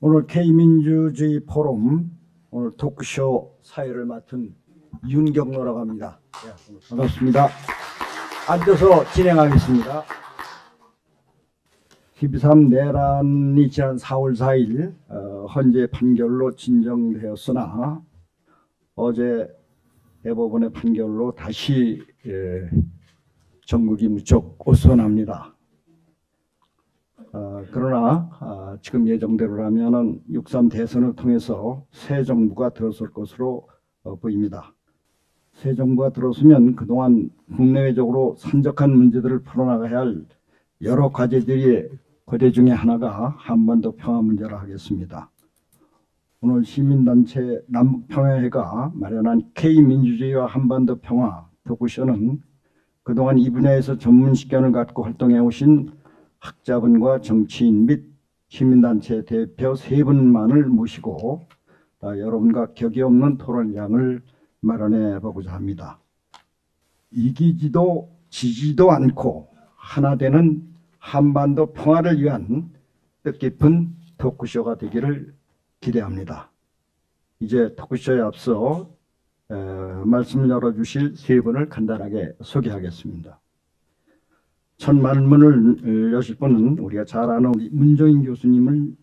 오늘 K민주주의 포럼 오늘 토크쇼 사회를 맡은 윤경로라고 합니다. 네, 반갑습니다. 앉아서 진행하겠습니다. 12.3 내란이 지난 4월 4일 헌재 판결로 진정되었으나 어제 대법원의 판결로 다시 전국이 무척 어수선합니다. 그러나 지금 예정대로라면 6.3 대선을 통해서 새 정부가 들어설 것으로 보입니다. 새 정부가 들어서면 그동안 국내외적으로 산적한 문제들을 풀어나가야 할 여러 과제들의 과제 중에 하나가 한반도 평화 문제라 하겠습니다. 오늘 시민단체 남북평화회가 마련한 K민주주의와 한반도 평화 토크쇼는 그동안 이 분야에서 전문 식견을 갖고 활동해 오신 학자분과 정치인 및 시민단체 대표 세 분만을 모시고 여러분과 격이 없는 토론장을 마련해 보고자 합니다. 이기지도 지지도 않고 하나 되는 한반도 평화를 위한 뜻깊은 토크쇼가 되기를 기대합니다. 이제 토크쇼에 앞서 말씀을 열어주실 세 분을 간단하게 소개하겠습니다. 첫 말문을 여실 분은 우리가 잘 아는 우리 문정인 교수님을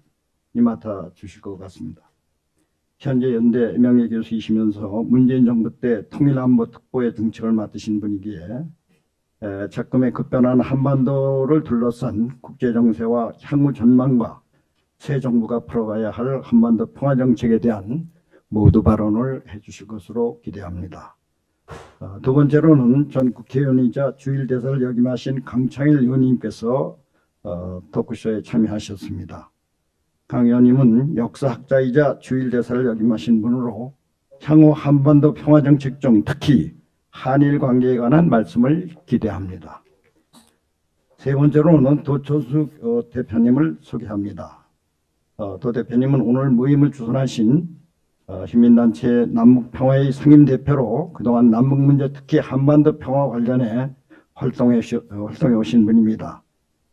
맡아 주실 것 같습니다. 현재 연대 명예교수이시면서 문재인 정부 때 통일안보특보의 중책을 맡으신 분이기에 작금의 급변한 한반도를 둘러싼 국제정세와 향후 전망과 새 정부가 풀어가야 할 한반도 평화정책에 대한 모두 발언을 해주실 것으로 기대합니다. 두 번째로는 전 국회의원이자 주일대사를 역임하신 강창일 의원님께서 토크쇼에 참여하셨습니다. 강 의원님은 역사학자이자 주일대사를 역임하신 분으로 향후 한반도 평화정책 중 특히 한일 관계에 관한 말씀을 기대합니다. 세 번째로는 도초숙 대표님을 소개합니다. 도 대표님은 오늘 모임을 주선하신 시민단체 남북평화의 상임대표로 그동안 남북문제 특히 한반도 평화 관련해 활동해 오신 분입니다.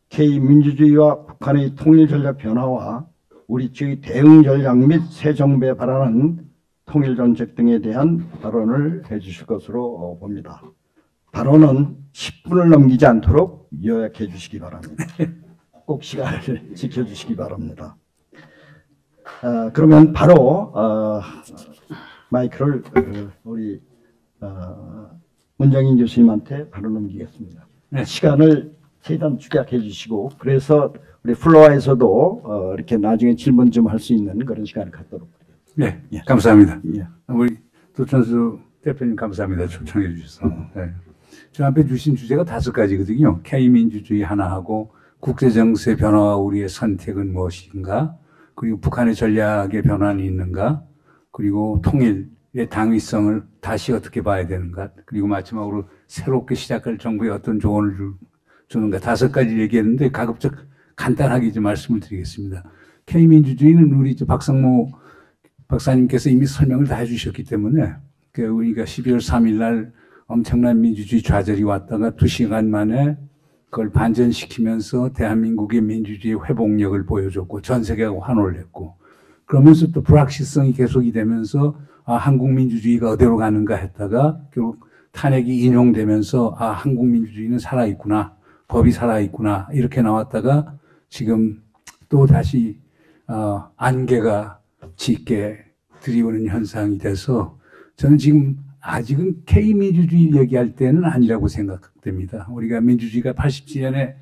K민주주의와 북한의 통일전략 변화와 우리 측의 대응 전략 및 새 정부에 바라는 통일정책 등에 대한 발언을 해주실 것으로 봅니다. 발언은 10분을 넘기지 않도록 요약해 주시기 바랍니다. 꼭 시간을 지켜주시기 바랍니다. 그러면 바로 마이크를 우리 문정인 교수님한테 바로 넘기겠습니다. 네. 시간을 최대한 축약해 주시고 그래서 우리 플로어에서도 이렇게 나중에 질문 좀 할 수 있는 그런 시간을 갖도록. 네, 예. 감사합니다. 예. 우리 도천수 대표님 감사합니다. 초청해 주셔서. 네. 저 앞에 주신 주제가 5가지거든요. K민주주의 하나 하고 국제정세 변화와 우리의 선택은 무엇인가, 그리고 북한의 전략의 변환이 있는가, 그리고 통일의 당위성을 다시 어떻게 봐야 되는가, 그리고 마지막으로 새롭게 시작할 정부에 어떤 조언을 주는가 5가지 얘기했는데 가급적 간단하게 좀 말씀을 드리겠습니다. K민주주의는 우리 박상모 박사님께서 이미 설명을 다 해주셨기 때문에 우리가 12월 3일 날 엄청난 민주주의 좌절이 왔다가 2시간 만에 그걸 반전시키면서 대한민국의 민주주의 회복력을 보여줬고 전 세계가 환호를 했고, 그러면서 또 불확실성이 계속이 되면서 한국 민주주의가 어디로 가는가 했다가 결국 탄핵이 인용되면서 한국 민주주의는 살아있구나, 법이 살아있구나 이렇게 나왔다가 지금 또 다시 안개가 짙게 들이오는 현상이 돼서 저는 지금 아직은 K민주주의 얘기할 때는 아니라고 생각됩니다. 우리가 민주주의가 87년에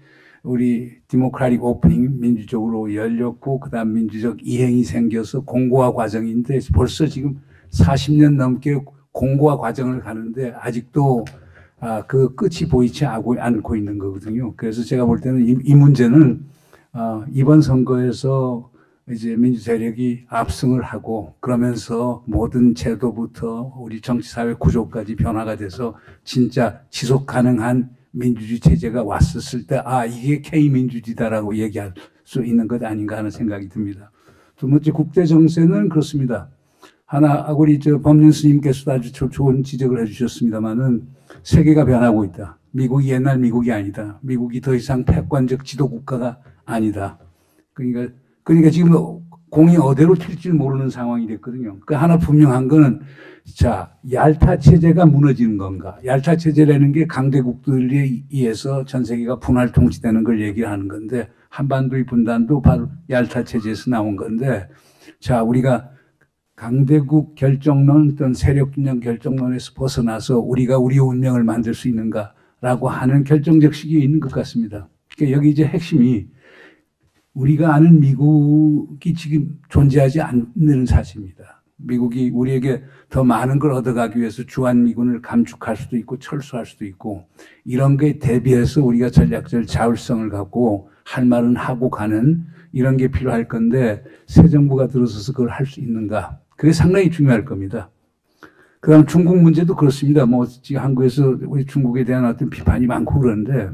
우리 디모크라틱 오프닝 민주적으로 열렸고 그다음 민주적 이행이 생겨서 공고화 과정인데 벌써 지금 40년 넘게 공고화 과정을 가는데 아직도 그 끝이 보이지 않고 있는 거거든요. 그래서 제가 볼 때는 이 문제는 이번 선거에서 이제 민주세력이 압승을 하고 그러면서 모든 제도부터 우리 정치사회 구조까지 변화가 돼서 진짜 지속 가능한 민주주의 체제가 왔었을 때 이게 K민주주의다라고 얘기할 수 있는 것 아닌가 하는 생각이 듭니다. 두 번째 국제정세는 그렇습니다. 하나 우리 법륜 스님께서도 아주 좋은 지적을 해주셨습니다마는 세계가 변하고 있다. 미국이 옛날 미국이 아니다. 미국이 더 이상 패권적 지도국가가 아니다. 그러니까 지금 공이 어디로 튈지 모르는 상황이 됐거든요. 그 하나 분명한 거는 자, 얄타 체제가 무너지는 건가? 얄타 체제라는 게 강대국들에 의해서 전 세계가 분할 통치되는 걸 얘기하는 건데 한반도의 분단도 바로 얄타 체제에서 나온 건데 자, 우리가 강대국 결정론 어떤 세력균형 결정론에서 벗어나서 우리가 우리의 운명을 만들 수 있는가라고 하는 결정적 시기에 있는 것 같습니다. 그러니까 여기 이제 핵심이 우리가 아는 미국이 지금 존재하지 않는 사실입니다. 미국이 우리에게 더 많은 걸 얻어가기 위해서 주한미군을 감축할 수도 있고 철수할 수도 있고 이런 거에 대비해서 우리가 전략적 자율성을 갖고 할 말은 하고 가는 이런 게 필요할 건데 새 정부가 들어서서 그걸 할 수 있는가? 그게 상당히 중요할 겁니다. 그 다음 중국 문제도 그렇습니다. 뭐 지금 한국에서 우리 중국에 대한 어떤 비판이 많고 그러는데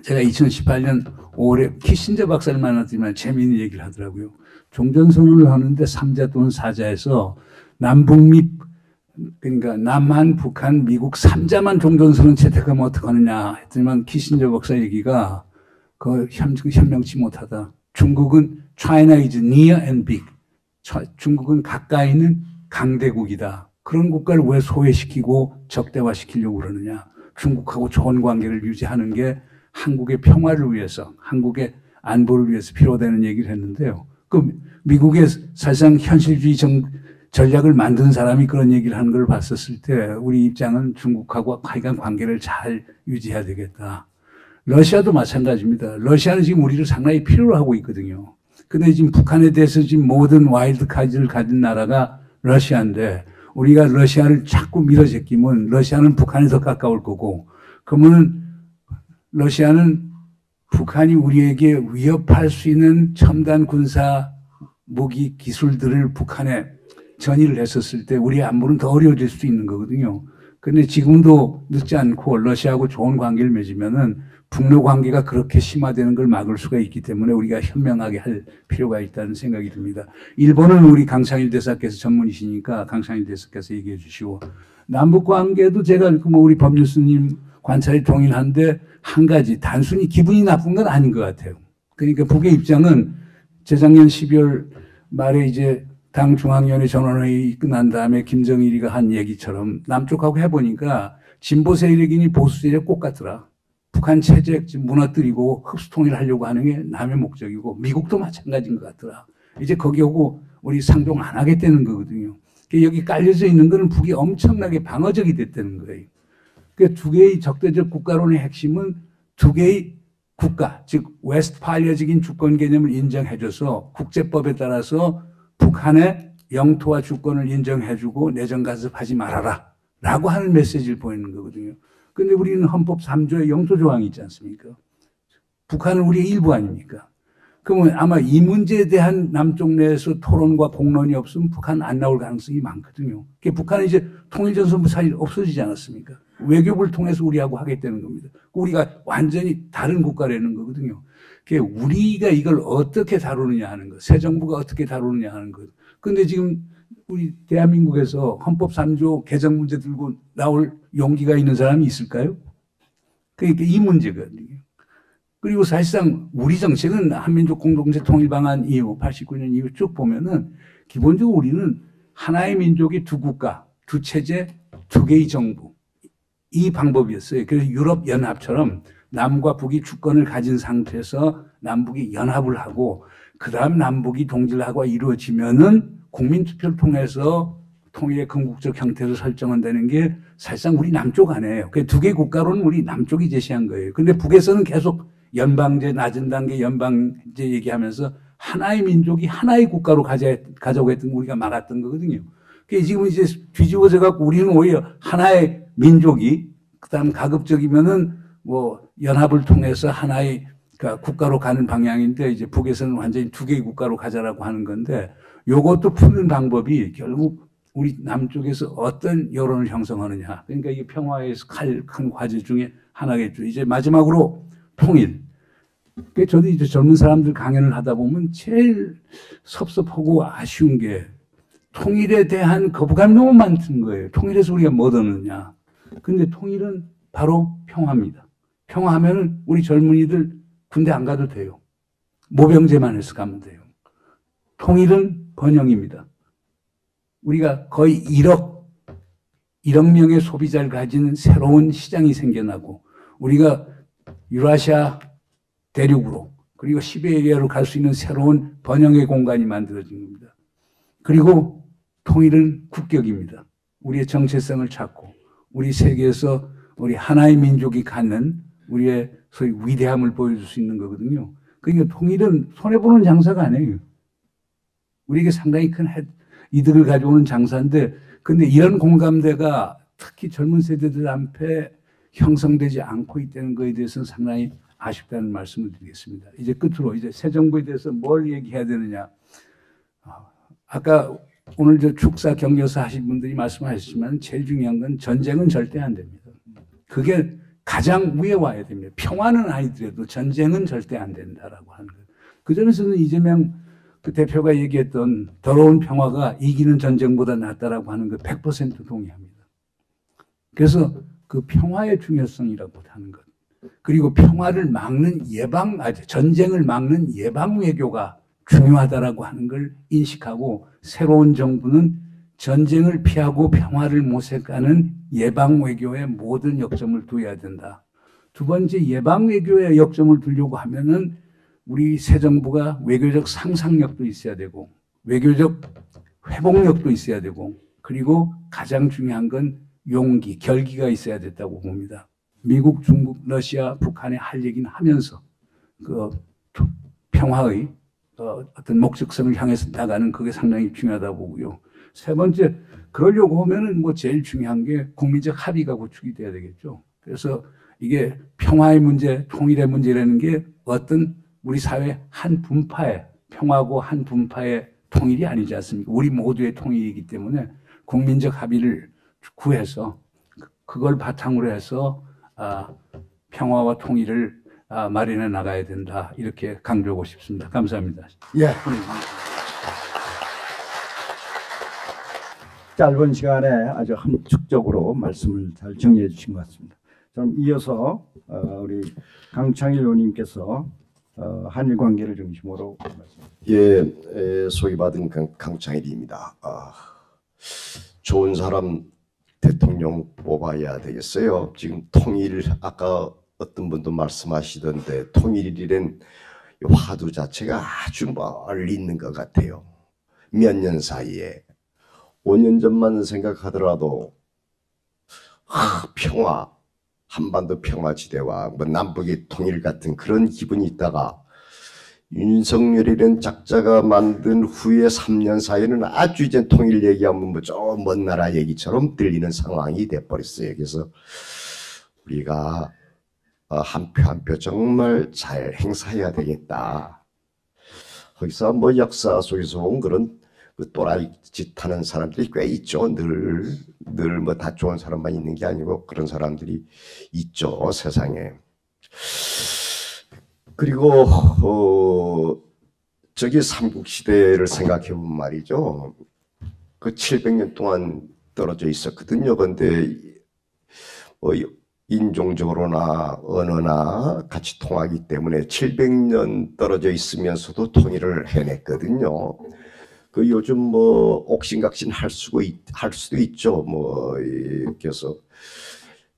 제가 2018년 5월에 키신저 박사를 만났지만 재미있는 얘기를 하더라고요. 종전선언을 하는데 3자 또는 4자에서 남북미 그러니까 남한, 북한, 미국 3자만 종전선언 채택하면 어떡하느냐 했더니만 키신저 박사 얘기가 그 현명치 못하다. 중국은 China is near and big. 중국은 가까이 있는 강대국이다. 그런 국가를 왜 소외시키고 적대화시키려고 그러느냐. 중국하고 좋은 관계를 유지하는 게 한국의 평화를 위해서, 한국의 안보를 위해서 필요되는 얘기를 했는데요. 그 미국의 사실상 현실주의 전략을 만든 사람이 그런 얘기를 하는 걸 봤었을 때 우리 입장은 중국하고 하여간 관계를 잘 유지해야 되겠다. 러시아도 마찬가지입니다. 러시아는 지금 우리를 상당히 필요로 하고 있거든요. 근데 지금 북한에 대해서 지금 모든 와일드 카드를 가진 나라가 러시아인데 우리가 러시아를 자꾸 밀어제끼면 러시아는 북한에 더 가까울 거고 그러면은 러시아는 북한이 우리에게 위협할 수 있는 첨단 군사 무기 기술들을 북한에 전이를 했었을 때 우리의 안보는 더 어려워질 수 있는 거거든요. 근데 지금도 늦지 않고 러시아하고 좋은 관계를 맺으면은 북러 관계가 그렇게 심화되는 걸 막을 수가 있기 때문에 우리가 현명하게 할 필요가 있다는 생각이 듭니다. 일본은 우리 강창일 대사께서 전문이시니까 강창일 대사께서 얘기해 주시고 남북 관계도 제가 뭐 우리 법률스님 관찰이 동일한데 한 가지 단순히 기분이 나쁜 건 아닌 것 같아요. 그러니까 북의 입장은 재작년 12월 말에 이제 당 중앙위원회 전원회의 끝난 다음에 김정일이가 한 얘기처럼 남쪽하고 해보니까 진보 세력이니 보수 세력 꼭 같더라. 북한 체제 무너뜨리고 흡수통일을 하려고 하는 게 남의 목적이고 미국도 마찬가지인 것 같더라. 이제 거기 오고 우리 상종 안 하겠다는 거거든요. 여기 깔려져 있는 거는 북이 엄청나게 방어적이 됐다는 거예요. 그러니까 두 개의 적대적 국가론의 핵심은 두 개의 국가, 즉 웨스트팔리아적인 주권 개념을 인정해줘서 국제법에 따라서 북한의 영토와 주권을 인정해주고 내정 간섭하지 말아라 라고 하는 메시지를 보이는 거거든요. 근데 우리는 헌법 3조에 영토 조항이 있지 않습니까? 북한은 우리의 일부 아닙니까? 그러면 아마 이 문제에 대한 남쪽 내에서 토론과 공론이 없으면 북한 안 나올 가능성이 많거든요. 그러니까 북한은 이제 통일전선부 사실 없어지지 않았습니까? 외교부를 통해서 우리하고 하겠다는 겁니다. 우리가 완전히 다른 국가라는 거거든요. 그러니까 우리가 이걸 어떻게 다루느냐 하는 것, 새 정부가 어떻게 다루느냐 하는 것. 근데 지금 우리 대한민국에서 헌법 3조 개정 문제 들고 나올 용기가 있는 사람이 있을까요? 그러니까 이 문제거든요. 그리고 사실상 우리 정책은 한민족 공동체 통일 방안 이후 89년 이후 쭉 보면은 기본적으로 우리는 하나의 민족이 두 국가, 두 체제, 두 개의 정부 이 방법이었어요. 그래서 유럽 연합처럼 남과 북이 주권을 가진 상태에서 남북이 연합을 하고 그다음 남북이 동질화가 이루어지면은 국민투표를 통해서 통일의 건국적 형태로 설정한다는 게 사실상 우리 남쪽 안에요. 그 두 개의 국가로는 우리 남쪽이 제시한 거예요. 근데 북에서는 계속 연방제, 낮은 단계 연방제 얘기하면서 하나의 민족이 하나의 국가로 가자고 했던 거 우리가 막았던 거거든요. 그러니까 지금 이제 뒤집어져 갖고 우리는 오히려 하나의 민족이 그다음 가급적이면은 뭐 연합을 통해서 하나의 그러니까 국가로 가는 방향인데 이제 북에서는 완전히 두 개의 국가로 가자라고 하는 건데 요것도 푸는 방법이 결국 우리 남쪽에서 어떤 여론을 형성하느냐. 그러니까 이게 평화에서 큰 과제 중에 하나겠죠. 이제 마지막으로 통일. 그러니까 저도 이제 젊은 사람들 강연을 하다 보면 제일 섭섭하고 아쉬운 게 통일에 대한 거부감이 너무 많은 거예요. 통일에서 우리가 뭐 얻느냐. 근데 통일은 바로 평화입니다. 평화하면은 우리 젊은이들 군대 안 가도 돼요. 모병제만 해서 가면 돼요. 통일은 번영입니다. 우리가 거의 1억 명의 소비자를 가진 새로운 시장이 생겨나고 우리가 유라시아 대륙으로 그리고 시베리아로 갈 수 있는 새로운 번영의 공간이 만들어진 겁니다. 그리고 통일은 국격입니다. 우리의 정체성을 찾고 우리 세계에서 우리 하나의 민족이 갖는 우리의 소위 위대함을 보여줄 수 있는 거거든요. 그러니까 통일은 손해보는 장사가 아니에요. 우리에게 상당히 큰 이득을 가져오는 장사인데 근데 이런 공감대가 특히 젊은 세대들 앞에 형성되지 않고 있다는 것에 대해서는 상당히 아쉽다는 말씀을 드리겠습니다. 이제 끝으로 이제 새 정부에 대해서 뭘 얘기해야 되느냐. 아까 오늘 저 축사 격려사 하신 분들이 말씀하셨지만 제일 중요한 건 전쟁은 절대 안 됩니다. 그게 가장 위에 와야 됩니다. 평화는 아니더라도 전쟁은 절대 안 된다라고 하는 거예요. 그 점에서는 이재명 그 대표가 얘기했던 더러운 평화가 이기는 전쟁보다 낫다라고 하는 거 100% 동의합니다. 그래서 그 평화의 중요성이라고 하는 것. 그리고 평화를 막는 전쟁을 막는 예방 외교가 중요하다라고 하는 걸 인식하고 새로운 정부는 전쟁을 피하고 평화를 모색하는 예방 외교에 모든 역점을 두어야 된다. 두 번째 예방 외교에 역점을 두려고 하면은 우리 새 정부가 외교적 상상력도 있어야 되고 외교적 회복력도 있어야 되고 그리고 가장 중요한 건 용기, 결기가 있어야 됐다고 봅니다. 미국, 중국, 러시아, 북한에 할 얘기는 하면서 그 평화의 어떤 목적성을 향해서 나가는 그게 상당히 중요하다고 보고요. 세 번째, 그러려고 하면은 뭐 제일 중요한 게 국민적 합의가 구축이 돼야 되겠죠. 그래서 이게 평화의 문제, 통일의 문제라는 게 어떤 우리 사회 한 분파의 평화고 한 분파의 통일이 아니지 않습니까? 우리 모두의 통일이기 때문에 국민적 합의를 구해서 그걸 바탕으로 해서 평화와 통일을 마련해 나가야 된다. 이렇게 강조하고 싶습니다. 감사합니다. 예. 짧은 시간에 아주 함축적으로 말씀을 잘 정리해 주신 것 같습니다. 그럼 이어서 우리 강창일 의원님께서 한일 관계를 중심으로 예, 소개받은 강창일입니다. 좋은 사람 대통령 뽑아야 되겠어요. 지금 통일 아까 어떤 분도 말씀하시던데 통일이란 화두 자체가 아주 멀리 있는 것 같아요. 몇 년 사이에 5년 전만 생각하더라도 평화, 한반도 평화지대와 뭐 남북의 통일 같은 그런 기분이 있다가 윤석열이라는 작자가 만든 후에 3년 사이에는 아주 이제 통일 얘기하면 뭐 저 먼 나라 얘기처럼 들리는 상황이 돼버렸어요. 그래서 우리가 한 표 한 표 정말 잘 행사해야 되겠다. 거기서 뭐 역사 속에서 온 그런 그 또라이 짓 하는 사람들이 꽤 있죠. 늘 뭐 다 좋은 사람만 있는 게 아니고 그런 사람들이 있죠, 세상에. 그리고 저기 삼국시대를 생각해 보면 말이죠. 그 700년 동안 떨어져 있었거든요. 근데 뭐 인종적으로나 언어나 같이 통하기 때문에 700년 떨어져 있으면서도 통일을 해냈거든요. 그 요즘 뭐 옥신각신 할 수도 있죠. 뭐 그래서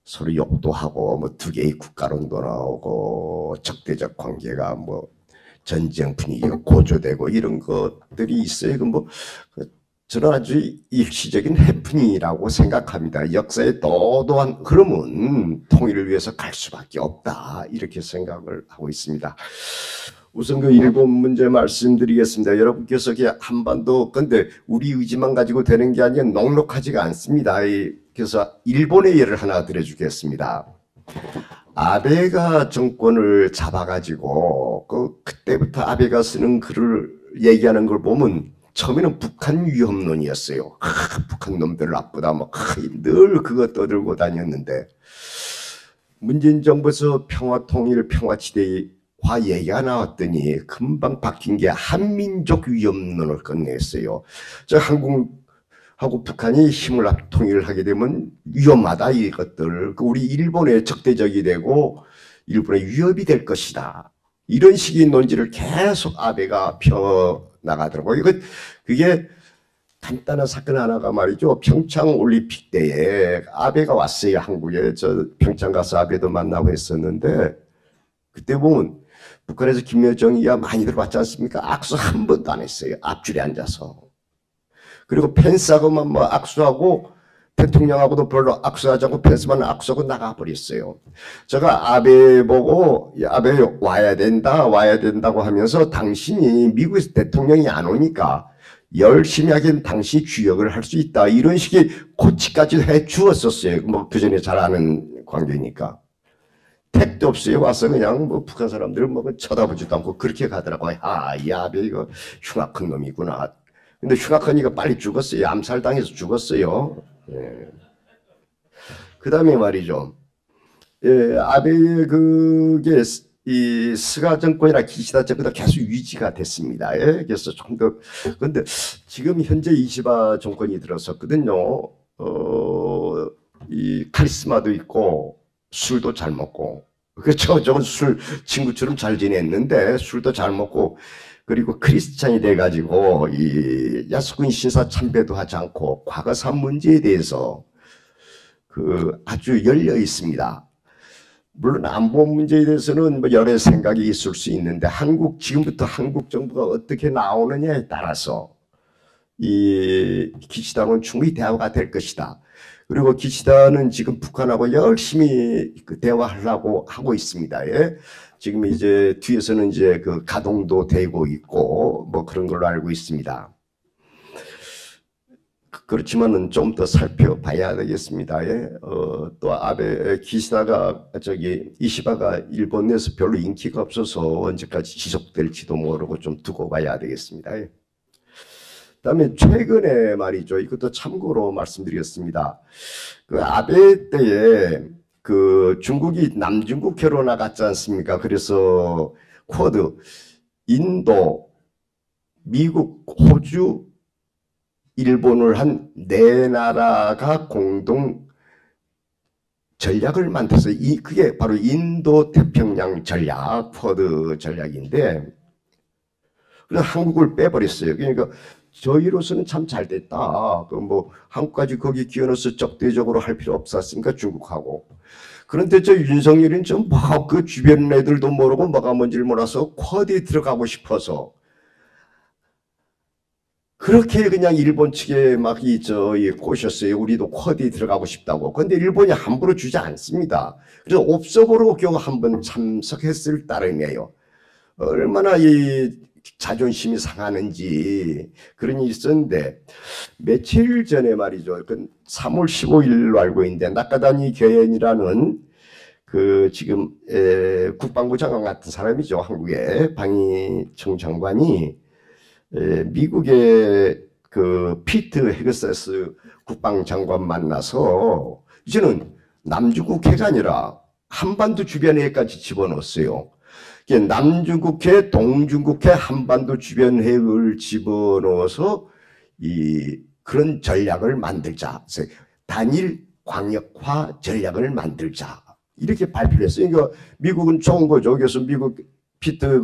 서로 욕도 하고 뭐 두 개의 국가론도 나오고 적대적 관계가 뭐 전쟁 분위기가 고조되고 이런 것들이 있어요. 그 뭐 저는 아주 일시적인 해프닝이라고 생각합니다. 역사의 도도한 흐름은 통일을 위해서 갈 수밖에 없다 이렇게 생각을 하고 있습니다. 우선 그 일본 문제 말씀드리겠습니다. 여러분께서 한반도 근데 우리 의지만 가지고 되는 게 아니라 넉넉하지가 않습니다. 그래서 일본의 예를 하나 들어주겠습니다. 아베가 정권을 잡아가지고 그때부터 아베가 쓰는 글을 얘기하는 걸 보면 처음에는 북한 위협론이었어요. 북한 놈들 나쁘다 늘 그거 떠들고 다녔는데 문재인 정부에서 평화 통일 평화지대화 얘기가 나왔더니 금방 바뀐 게 한민족 위협론을 꺼냈어요. 한국하고 북한이 힘을 통일을 하게 되면 위험하다 이것들. 우리 일본의 적대적이 되고 일본의 위협이 될 것이다. 이런 식의 논지를 계속 아베가 나가더라고요. 그게 간단한 사건 하나가 말이죠. 평창 올림픽 때에 아베가 왔어요. 한국에. 저 평창 가서 아베도 만나고 했었는데 그때 보면 북한에서 김여정이야 많이들 봤지 않습니까? 악수 한 번도 안 했어요. 앞줄에 앉아서. 그리고 펜스하고만 뭐 악수하고 대통령하고도 별로 악수하지 않고 펜스만 악수하고 나가버렸어요. 제가 아베 보고 아베 와야 된다고 하면서 당신이 미국에서 대통령이 안 오니까 열심히 하긴 당신이 주역을 할 수 있다. 이런 식의 코치까지도 해 주었었어요. 뭐 그전에 잘 아는 관계니까. 택도 없어요. 와서 그냥 뭐 북한 사람들 뭐 쳐다보지도 않고 그렇게 가더라고요. 아, 이 아베 이거 흉악한 놈이구나. 근데 흉악하니까 빨리 죽었어요. 암살당해서 죽었어요. 예. 그 다음에 말이죠. 예, 아베의 그게 이 스가 정권이나 기시다 정권도 계속 유지가 됐습니다. 예, 그래서 좀 더, 근데 지금 현재 이시바 정권이 들어섰거든요. 이 카리스마도 있고, 술도 잘 먹고, 그렇죠. 저건 친구처럼 잘 지냈는데, 술도 잘 먹고, 그리고 크리스찬이 돼가지고 이 야스쿠니 신사 참배도 하지 않고 과거사 문제에 대해서 그 아주 열려 있습니다. 물론 안보 문제에 대해서는 뭐 여러 생각이 있을 수 있는데 지금부터 한국 정부가 어떻게 나오느냐에 따라서 이 기시다는 충분히 대화가 될 것이다. 그리고 기시다는 지금 북한하고 열심히 그 대화하려고 하고 있습니다. 예. 지금 이제 뒤에서는 이제 그 가동도 되고 있고 뭐 그런 걸로 알고 있습니다. 그렇지만은 좀 더 살펴봐야 되겠습니다. 예. 또 아베 기시다가 이시바가 일본 내에서 별로 인기가 없어서 언제까지 지속될지도 모르고 좀 두고 봐야 되겠습니다. 예. 그다음에 최근에 말이죠. 이것도 참고로 말씀드리겠습니다. 그 아베 때에 그 중국이 남중국해로 나갔지 않습니까? 그래서 쿼드, 인도, 미국, 호주, 일본을 한 네 나라가 공동 전략을 만들어서 그게 바로 인도 태평양 전략, 쿼드 전략인데 그래서 한국을 빼버렸어요. 그러니까 저희로서는 참 잘 됐다. 그 뭐 한국까지 거기 끼워넣어서 적대적으로 할 필요 없었으니까 중국하고. 그런데 저 윤석열은 좀 막 그 주변 애들도 모르고 뭐가 뭔지를 몰라서 쿼드에 들어가고 싶어서 그렇게 그냥 일본 측에 막 꼬셨어요. 우리도 쿼드에 들어가고 싶다고. 그런데 일본이 함부로 주지 않습니다. 그래서 옵서버로 겨우 한번 참석했을 따름이에요. 얼마나 이 자존심이 상하는지 그런 일이 있었는데 며칠 전에 말이죠. 그 3월 15일로 알고 있는데 나카다니 교연이라는 그 지금 국방부 장관 같은 사람이죠. 한국의 방위청 장관이 미국의 그 피트 헤그세스 국방장관 만나서 이제는 남중국해가 아니라 한반도 주변에까지 집어넣었어요. 남중국해, 동중국해, 한반도 주변 해역을 집어넣어서 그런 전략을 만들자. 단일 광역화 전략을 만들자. 이렇게 발표를 했어요. 그러니까 미국은 좋은 거죠. 그래서 미국 피트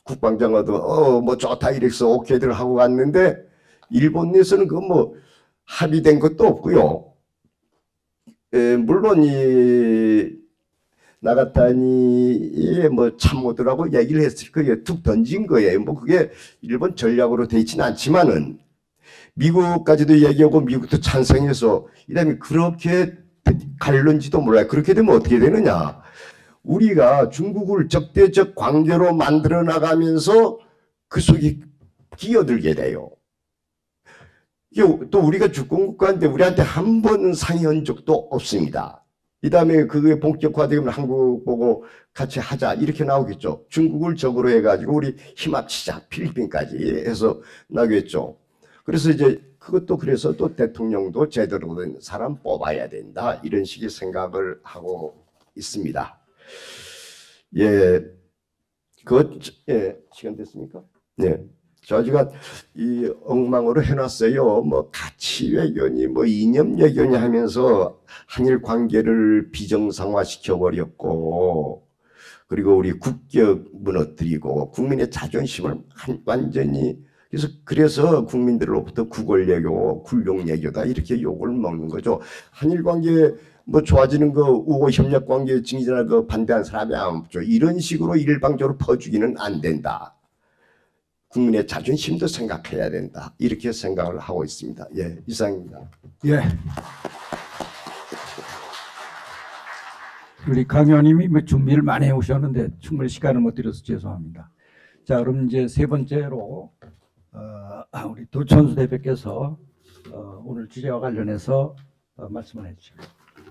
국방장관도 뭐 좋다 이래서 오케이들 하고 갔는데 일본 내에서는 그 뭐 합의된 것도 없고요. 물론 나가타니의 뭐 참모들하고 얘기를 했을 거예요. 툭 던진 거예요. 뭐 그게 일본 전략으로 돼 있지는 않지만은 미국까지도 얘기하고 미국도 찬성해서 이다음에 그렇게 갈는지도 몰라요. 그렇게 되면 어떻게 되느냐? 우리가 중국을 적대적 관계로 만들어 나가면서 그 속에 끼어들게 돼요. 또 우리가 주권국가인데 우리한테 한 번 상의한 적도 없습니다. 이 다음에 그게 본격화되면 한국 보고 같이 하자 이렇게 나오겠죠. 중국을 적으로 해가지고 우리 힘 합치자 필리핀까지 해서 나겠죠. 그래서 이제 그것도 그래서 또 대통령도 제대로 된 사람 뽑아야 된다 이런 식의 생각을 하고 있습니다. 예, 시간 됐습니까? 네. 저희가 이 엉망으로 해놨어요. 뭐 가치 외교니 뭐 이념 외교니 하면서 한일 관계를 비정상화시켜 버렸고 그리고 우리 국격 무너뜨리고 국민의 자존심을 완전히 그래서 국민들로부터 구골외교, 굴욕외교다 이렇게 욕을 먹는 거죠. 한일 관계 뭐 좋아지는 거 우호 협력 관계 증진할 거 반대한 사람이 없죠. 이런 식으로 일방적으로 퍼주기는 안 된다. 국민의 자존심도 생각해야 된다. 이렇게 생각을 하고 있습니다. 예, 이상입니다. 예. 우리 강 의원님이 뭐 준비를 많이 해 오셨는데 충분히 시간을 못 드려서 죄송합니다. 자, 그럼 이제 세 번째로 우리 도천수 대표께서 오늘 주제와 관련해서 말씀을 해주시죠.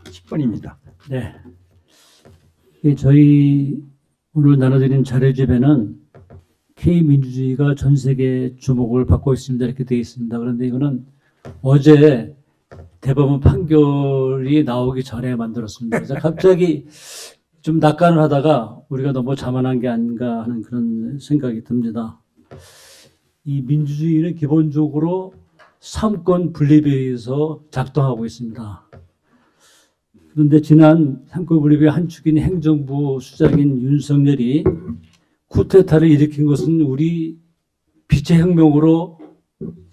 10분입니다. 네. 저희 오늘 나눠드린 자료집에는 K민주주의가 전 세계 주목을 받고 있습니다. 이렇게 되어 있습니다. 그런데 이거는 어제 대법원 판결이 나오기 전에 만들었습니다. 그래서 갑자기 좀 낙관을 하다가 우리가 너무 자만한 게 아닌가 하는 그런 생각이 듭니다. 이 민주주의는 기본적으로 삼권 분립에 의해서 작동하고 있습니다. 그런데 지난 삼권 분립의 한 축인 행정부 수장인 윤석열이 쿠데타를 일으킨 것은 우리 빛의 혁명으로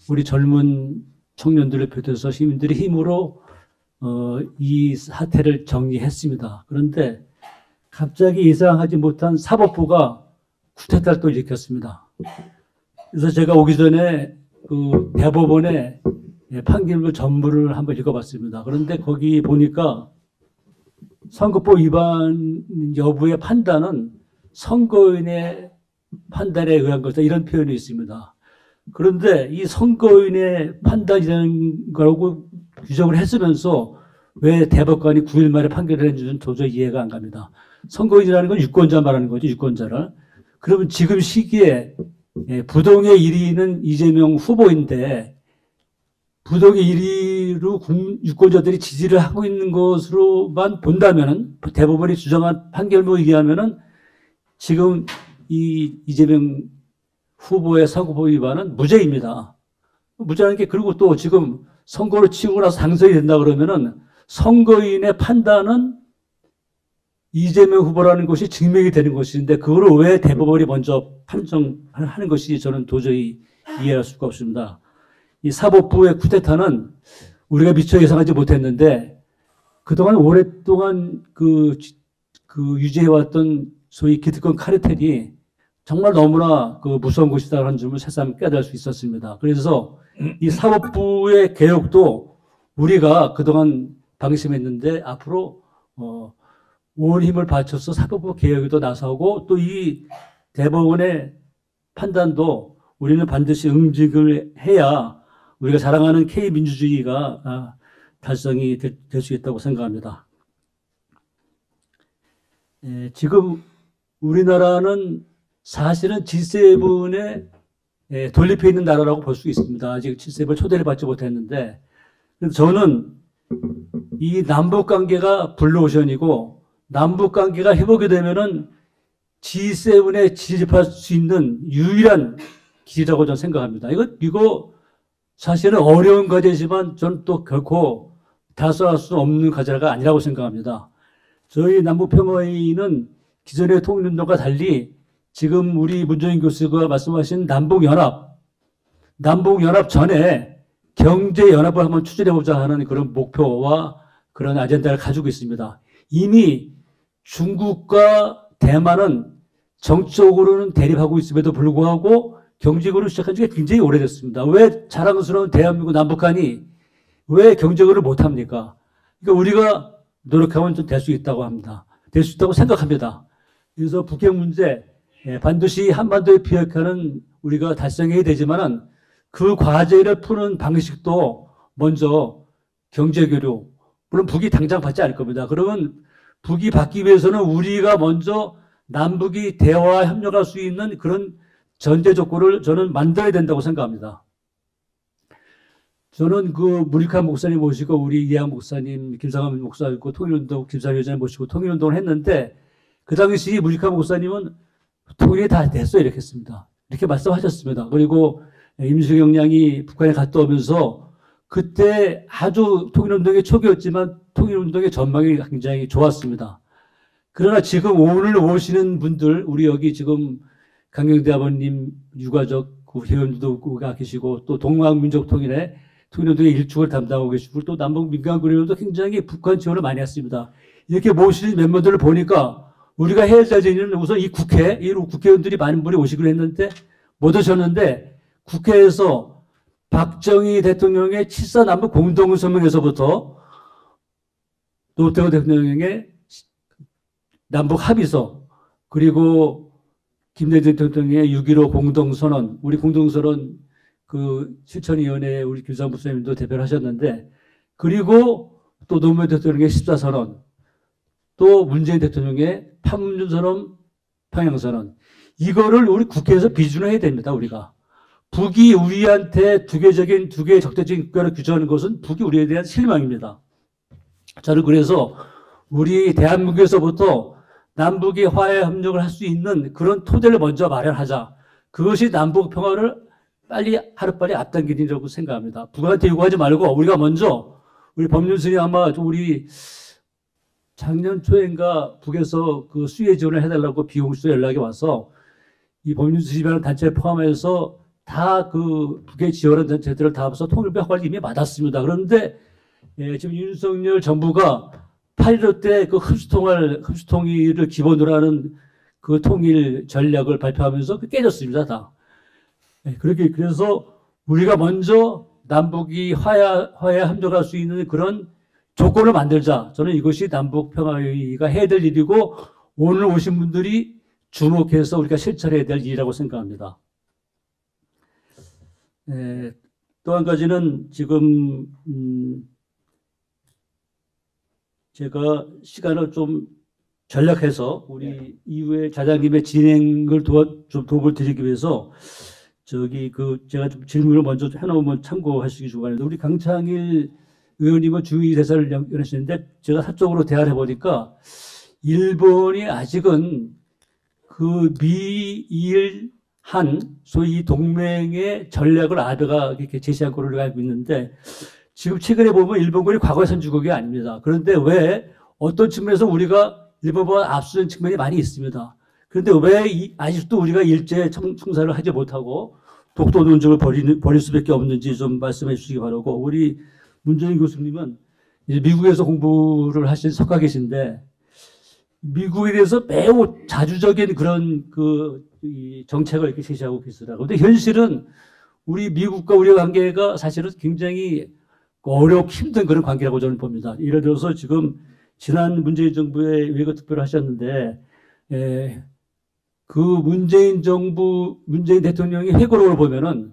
우리 젊은 청년들을 비롯해서 시민들의 힘으로 이 사태를 정리했습니다. 그런데 갑자기 예상하지 못한 사법부가 쿠데타를 또 일으켰습니다. 그래서 제가 오기 전에 그 대법원의 판결문 전부를 한번 읽어봤습니다. 그런데 거기 보니까 선거법 위반 여부의 판단은 선거인의 판단에 의한 것이다. 이런 표현이 있습니다. 그런데 이 선거인의 판단이라는 거라고 규정을 했으면서 왜 대법관이 9일 만에 판결을 했는지는 도저히 이해가 안 갑니다. 선거인이라는 건 유권자 말하는 거죠. 유권자를. 그러면 지금 시기에 부동의 1위는 이재명 후보인데 부동의 1위로 유권자들이 지지를 하고 있는 것으로만 본다면은 대법원이 주장한 판결문에 의하면은 지금 이 이재명 후보의 선거법 위반은 무죄입니다. 무죄라는 게 그리고 또 지금 선거를 치고 나서 당선이 된다 그러면은 선거인의 판단은 이재명 후보라는 것이 증명이 되는 것인데 그거를 왜 대법원이 먼저 판정하는 것이 저는 도저히 이해할 수가 없습니다. 이 사법부의 쿠데타는 우리가 미처 예상하지 못했는데 그동안 오랫동안 유지해왔던 소위 기득권 카르텔이 정말 너무나 무서운 것이다라는 점을 새삼 깨달을 수 있었습니다. 그래서 이 사법부의 개혁도 우리가 그동안 방심했는데 앞으로 온 힘을 바쳐서 사법부 개혁에도 나서고 또 이 대법원의 판단도 우리는 반드시 응징을 해야 우리가 자랑하는 K민주주의가 달성이 될 수 있다고 생각합니다. 지금 우리나라는 사실은 G7에 돌립해 있는 나라라고 볼 수 있습니다. 아직 G7 초대를 받지 못했는데 저는 이 남북관계가 블루오션이고 남북관계가 회복이 되면은 G7에 진입할 수 있는 유일한 길이라고 저는 생각합니다. 이거 사실은 어려운 과제지만 저는 또 결코 다소할 수 없는 과제가 아니라고 생각합니다. 저희 남북평화회의는 기존의 통일운동과 달리 지금 우리 문정인 교수가 말씀하신 남북연합 전에 경제연합을 한번 추진해보자 하는 그런 목표와 그런 아젠다를 가지고 있습니다. 이미 중국과 대만은 정치적으로는 대립하고 있음에도 불구하고 경제적으로 시작한 지가 굉장히 오래됐습니다. 왜 자랑스러운 대한민국 남북한이 왜 경제적으로 못합니까? 그러니까 우리가 노력하면 좀 될 수 있다고 합니다. 될 수 있다고 생각합니다. 그래서 북핵 문제 반드시 한반도의 비핵화는 우리가 달성해야 되지만은 그 과제를 푸는 방식도 먼저 경제교류, 물론 북이 당장 받지 않을 겁니다. 그러면 북이 받기 위해서는 우리가 먼저 남북이 대화 협력할 수 있는 그런 전제 조건을 저는 만들어야 된다고 생각합니다. 저는 무익한 목사님 모시고 우리 이해한 목사님, 김상환 목사 있고 통일운동 김상현 회장님 모시고 통일운동을 했는데 그 당시 무익한 목사님은 통일이 다 됐어 이렇게 했습니다. 이렇게 말씀하셨습니다. 그리고 임수경 양이 북한에 갔다 오면서 그때 아주 통일운동의 초기였지만 통일운동의 전망이 굉장히 좋았습니다. 그러나 지금 오늘 오시는 분들, 우리 여기 지금 강경대 아버님 유가족 그 회원도 계시고, 또 동학민족통일회 통일운동의 일축을 담당하고 계시고, 또 남북민간군의원도 굉장히 북한 지원을 많이 했습니다. 이렇게 모시는 멤버들을 보니까 우리가 해야 될 일은 우선 이 국회의원들이 많은 분이 오시기로 했는데 못 오셨는데, 국회에서 박정희 대통령의 7.4 남북 공동성명에서부터 노태우 대통령의 남북 합의서, 그리고 김대중 대통령의 6.15 공동선언, 우리 공동선언 그 실천위원회 우리 김상부 선생님도 대표를 하셨는데, 그리고 또 노무현 대통령의 14선언, 또 문재인 대통령의 판문점선언, 평양선언, 이거를 우리 국회에서 비준을 해야 됩니다. 우리가 북이 우리한테 두 개의 적대적인 국가를 규정하는 것은 북이 우리에 대한 실망입니다. 저는 그래서 우리 대한민국에서부터 남북이 화해 협력을 할 수 있는 그런 토대를 먼저 마련하자. 그것이 남북 평화를 하루빨리 앞당기리라고 생각합니다. 북한테 요구하지 말고 우리가 먼저, 우리 법률스님 아마 우리 작년 초인가 북에서 그 수혜 지원을 해달라고 비공식적으로 연락이 와서 이 법률스님이라는 단체를 포함해서 다 그 북에 지원한 단체들을 다 합해서 통일부 허가를 이미 받았습니다. 그런데 지금 윤석열 정부가 8.15 때 그 흡수통일을 기본으로 하는 그 통일 전략을 발표하면서 깨졌습니다, 다. 그래서 우리가 먼저 남북이 화해 협력할 수 있는 그런 조건을 만들자. 저는 이것이 남북 평화회의가 해야 될 일이고, 오늘 오신 분들이 주목해서 우리가 실천해야 될 일이라고 생각합니다. 또 한 가지는 지금 제가 시간을 좀 전략해서 우리 이후에 자장님의 진행을 좀 도움을 드리기 위해서 제가 좀 질문을 먼저 해놓으면 참고하시기 좋아하는데, 우리 강창일 의원님은 주의 대사를 연하시는데 제가 사적으로 대화를 해보니까 일본이 아직은 그 미일 한 소위 동맹의 전략을 아베가 이렇게 제시한 걸로 우리가 알고 있는데, 지금 최근에 보면 일본군이 과거의 선진국이 아닙니다. 그런데 왜 어떤 측면에서 우리가 일본보다 앞서는 측면이 많이 있습니다. 그런데 왜 아직도 우리가 일제 청사를 하지 못하고 독도 논쟁을 벌일 수밖에 없는지 좀 말씀해 주시기 바라고, 우리 문재인 교수님은 이제 미국에서 공부를 하신 석학이신데 미국에 대해서 매우 자주적인 그런 이 정책을 이렇게 제시하고 계시더라고요. 근데 현실은 우리 미국과 우리의 관계가 사실은 굉장히 어렵고 힘든 그런 관계라고 저는 봅니다. 예를 들어서 지금 지난 문재인 정부의 외교 특별을 하셨는데, 그 문재인 대통령의 회고록을 보면은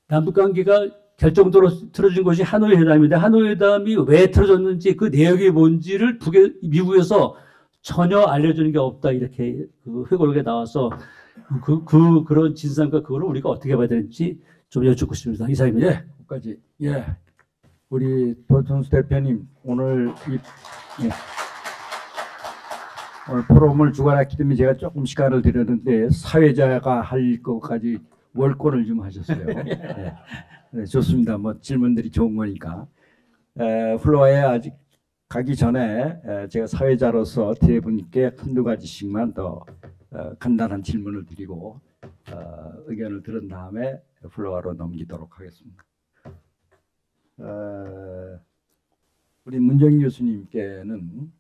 남북 관계가 결정적으로 틀어진 것이 하노이 회담인데, 하노이 회담이 왜 틀어졌는지 그 내역이 뭔지를 미국에서 전혀 알려주는 게 없다, 이렇게 그 회고록에 나와서 그런 진상과 그거를 우리가 어떻게 봐야 되는지 좀 여쭙고 싶습니다. 이상입니다. 까지. 우리 도천수 대표님, 오늘 오늘 포럼을 주관했기 때문에 제가 조금 시간을 드렸는데 사회자가 할 것까지 월권을 좀 하셨어요. 네, 좋습니다. 뭐 질문들이 좋은 거니까. 플로어에 아직 가기 전에 제가 사회자로서 세 분께 한두 가지씩만 더 간단한 질문을 드리고 의견을 들은 다음에 플로어로 넘기도록 하겠습니다. 우리 문정인 교수님께는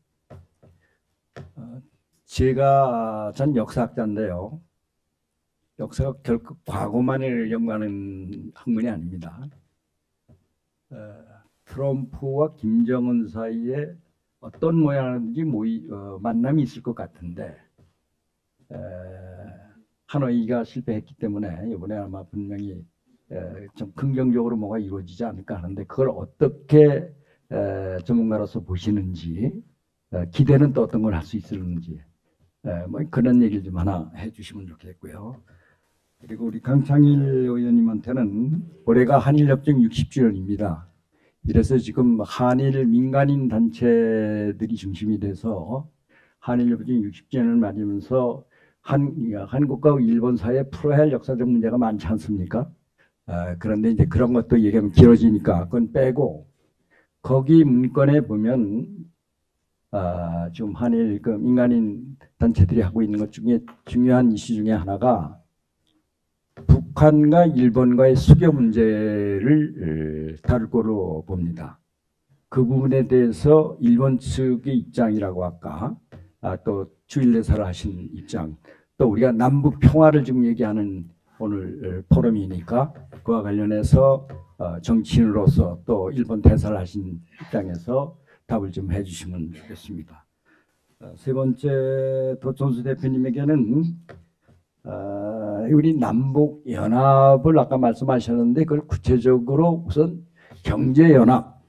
전 역사학자인데요. 역사가 결코 과거만을 연구하는 학문이 아닙니다. 트럼프와 김정은 사이에 어떤 모양인지 만남이 있을 것 같은데, 하노이가 실패했기 때문에 이번에 아마 분명히 좀 긍정적으로 뭐가 이루어지지 않을까 하는데, 그걸 어떻게 전문가로서 보시는지, 기대는 또 어떤 걸 할 수 있을는지, 뭐 그런 얘기를 좀 하나 해주시면 좋겠고요. 그리고 우리 강창일 의원님한테는 올해가 한일협정 60주년입니다. 이래서 지금 한일 민간인 단체들이 중심이 돼서 한일협정 60주년을 맞으면서 한국과 일본 사이에 풀어야 할 역사적 문제가 많지 않습니까? 그런데 이제 그런 것도 얘기하면 길어지니까 그건 빼고, 거기 문건에 보면 지금 한일 그 민간인 단체들이 하고 있는 것 중에 중요한 이슈 중에 하나가 북한과 일본과의 수교 문제를 다룰 거로 봅니다. 그 부분에 대해서 일본 측의 입장이라고 아까 또 주일대사를 하신 입장, 또 우리가 남북 평화를 지금 얘기하는 오늘 포럼이니까 그와 관련해서 정치인으로서 또 일본 대사를 하신 입장에서 답을 좀 해주시면 좋겠습니다. 세 번째 도촌수 대표님에게는 우리 남북 연합을 아까 말씀하셨는데 그걸 구체적으로 우선 경제 연합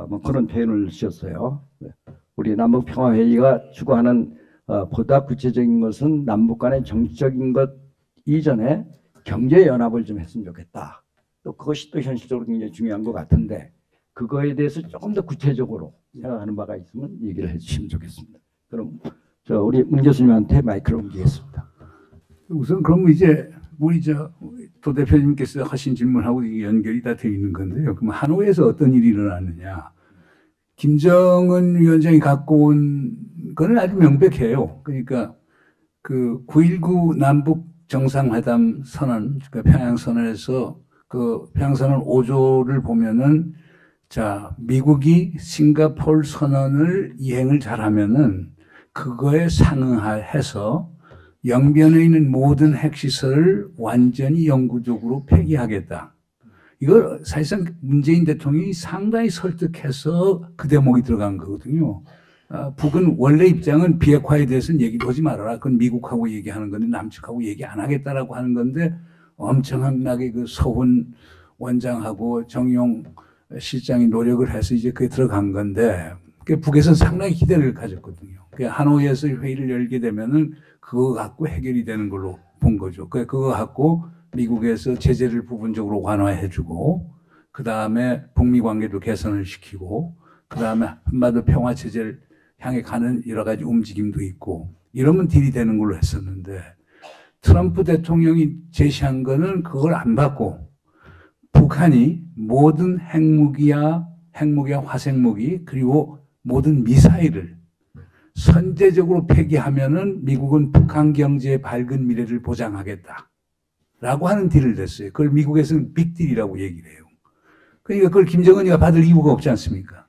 뭐 그런 표현을 쓰셨어요. 우리 남북 평화 회의가 추구하는 보다 구체적인 것은 남북 간의 정치적인 것 이전에 경제 연합을 좀 했으면 좋겠다. 또 그것이 또 현실적으로 굉장히 중요한 것 같은데 그거에 대해서 조금 더 구체적으로 생각하는 바가 있으면 얘기를 해주시면 좋겠습니다. 그럼 우리 문 교수님한테 마이크를 옮기겠습니다. 우선 그럼 이제 우리 도 대표님께서 하신 질문하고 이게 연결이 다 되어 있는 건데요. 그럼 하노이에서 어떤 일이 일어났느냐? 김정은 위원장이 갖고 온 거는 아주 명백해요. 그러니까 그 9.19 남북 정상회담 선언, 그러니까 평양 선언에서 그 평양 선언 5조를 보면은 자, 미국이 싱가포르 선언을 이행을 잘하면은 그거에 상응해서 영변에 있는 모든 핵시설을 완전히 영구적으로 폐기하겠다. 이걸 사실상 문재인 대통령이 상당히 설득해서 그 대목이 들어간 거거든요. 북은 원래 입장은 비핵화에 대해서는 얘기도 하지 말아라. 그건 미국하고 얘기하는 건데 남측하고 얘기 안 하겠다라고 하는 건데 엄청나게 그 서훈 원장하고 정용 실장이 노력을 해서 이제 그게 들어간 건데 북에서는 상당히 기대를 가졌거든요. 하노이에서 회의를 열게 되면은 그거 갖고 해결이 되는 걸로 본 거죠. 그거 갖고 미국에서 제재를 부분적으로 완화해주고 그 다음에 북미 관계도 개선을 시키고 그 다음에 한반도 평화 체제를 향해 가는 여러 가지 움직임도 있고 이러면 딜이 되는 걸로 했었는데 트럼프 대통령이 제시한 거는 그걸 안 받고 북한이 모든 핵무기와 화생무기 그리고 모든 미사일을 선제적으로 폐기하면은 미국은 북한 경제의 밝은 미래를 보장하겠다. 라고 하는 딜을 냈어요. 그걸 미국에서는 빅딜이라고 얘기를 해요. 그러니까 그걸 김정은이가 받을 이유가 없지 않습니까?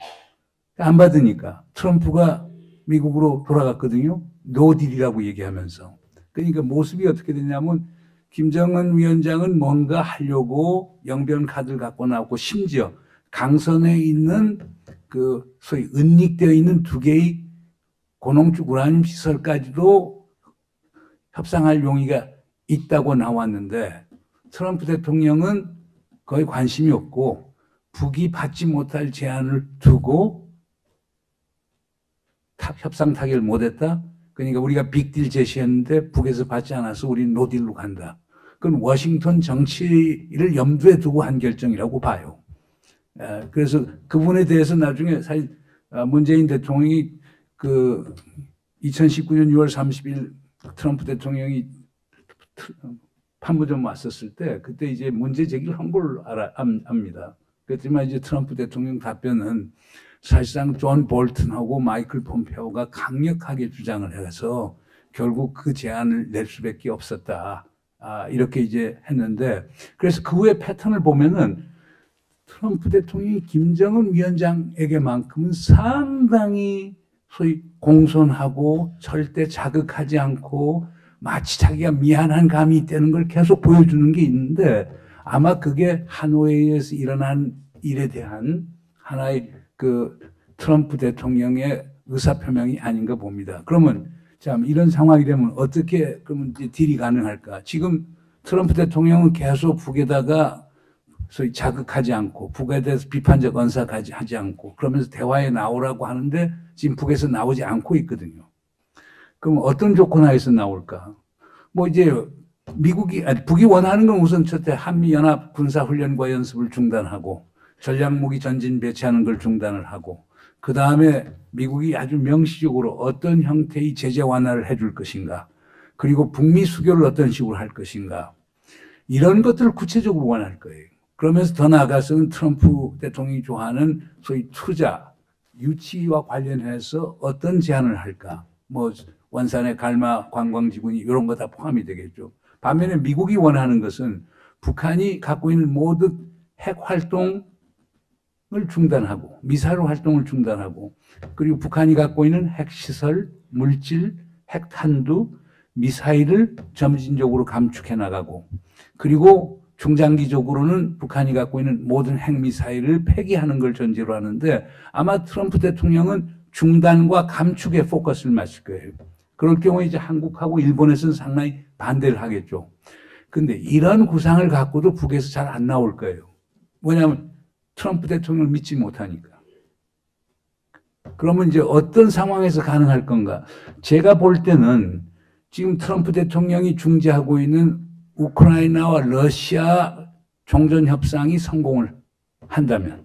안 받으니까 트럼프가 미국으로 돌아갔거든요. 노딜이라고 얘기하면서. 그러니까 모습이 어떻게 되냐면 김정은 위원장은 뭔가 하려고 영변 카드를 갖고 나오고 심지어 강선에 있는 그 소위 은닉되어 있는 두 개의 고농축 우라늄 시설까지도 협상할 용의가 있다고 나왔는데 트럼프 대통령은 거의 관심이 없고 북이 받지 못할 제안을 두고 협상 타결을 못했다. 그러니까 우리가 빅딜 제시했는데 북에서 받지 않아서 우리는 노딜로 간다. 그건 워싱턴 정치를 염두에 두고 한 결정이라고 봐요. 그래서 그분에 대해서 나중에 사실 문재인 대통령이 그 2019년 6월 30일 트럼프 대통령이 판무점 왔었을 때 그때 이제 문제 제기를 한 걸로 압니다. 그렇지만 이제 트럼프 대통령 답변은 사실상 존 볼튼하고 마이클 폼페오가 강력하게 주장을 해서 결국 그 제안을 낼 수밖에 없었다. 이렇게 이제 했는데 그래서 그 후에 패턴을 보면은 트럼프 대통령이 김정은 위원장에게만큼은 상당히 소위 공손하고 절대 자극하지 않고 마치 자기가 미안한 감이 있다는 걸 계속 보여주는 게 있는데 아마 그게 하노이에서 일어난 일에 대한 하나의 그 트럼프 대통령의 의사표명이 아닌가 봅니다. 그러면 참 이런 상황이 되면 어떻게 그러면 이제 딜이 가능할까? 지금 트럼프 대통령은 계속 북에다가 소위 자극하지 않고 북에 대해서 비판적 언사까지 하지 않고 그러면서 대화에 나오라고 하는데 지금 북에서 나오지 않고 있거든요. 그럼 어떤 조건 하에서 나올까? 뭐 이제 북이 원하는 건 우선 첫째 한미연합 군사훈련과 연습을 중단하고 전략무기 전진 배치하는 걸 중단을 하고 그 다음에 미국이 아주 명시적으로 어떤 형태의 제재 완화를 해줄 것인가 그리고 북미 수교를 어떤 식으로 할 것인가 이런 것들을 구체적으로 원할 거예요. 그러면서 더 나아가서는 트럼프 대통령이 좋아하는 소위 투자 유치와 관련해서 어떤 제안을 할까? 뭐 원산의 갈마 관광지구니 이런 거 다 포함이 되겠죠. 반면에 미국이 원하는 것은 북한이 갖고 있는 모든 핵 활동을 중단하고 미사일 활동을 중단하고 그리고 북한이 갖고 있는 핵시설, 물질, 핵탄두, 미사일을 점진적으로 감축해 나가고 그리고 중장기적으로는 북한이 갖고 있는 모든 핵미사일을 폐기하는 걸 전제로 하는데 아마 트럼프 대통령은 중단과 감축에 포커스를 맞출 거예요. 그럴 경우에 이제 한국하고 일본에서는 상당히 반대를 하겠죠. 근데 이런 구상을 갖고도 북에서 잘 안 나올 거예요. 뭐냐면 트럼프 대통령을 믿지 못하니까. 그러면 이제 어떤 상황에서 가능할 건가? 제가 볼 때는 지금 트럼프 대통령이 중재하고 있는 우크라이나와 러시아 종전 협상이 성공을 한다면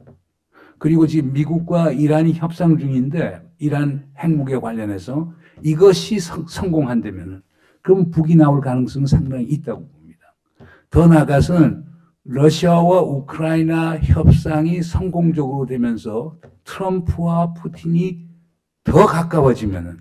그리고 지금 미국과 이란이 협상 중인데 이란 핵무기에 관련해서 이것이 성공한다면 그럼 북이 나올 가능성은 상당히 있다고 봅니다. 더 나아가서는 러시아와 우크라이나 협상이 성공적으로 되면서 트럼프와 푸틴이 더 가까워지면은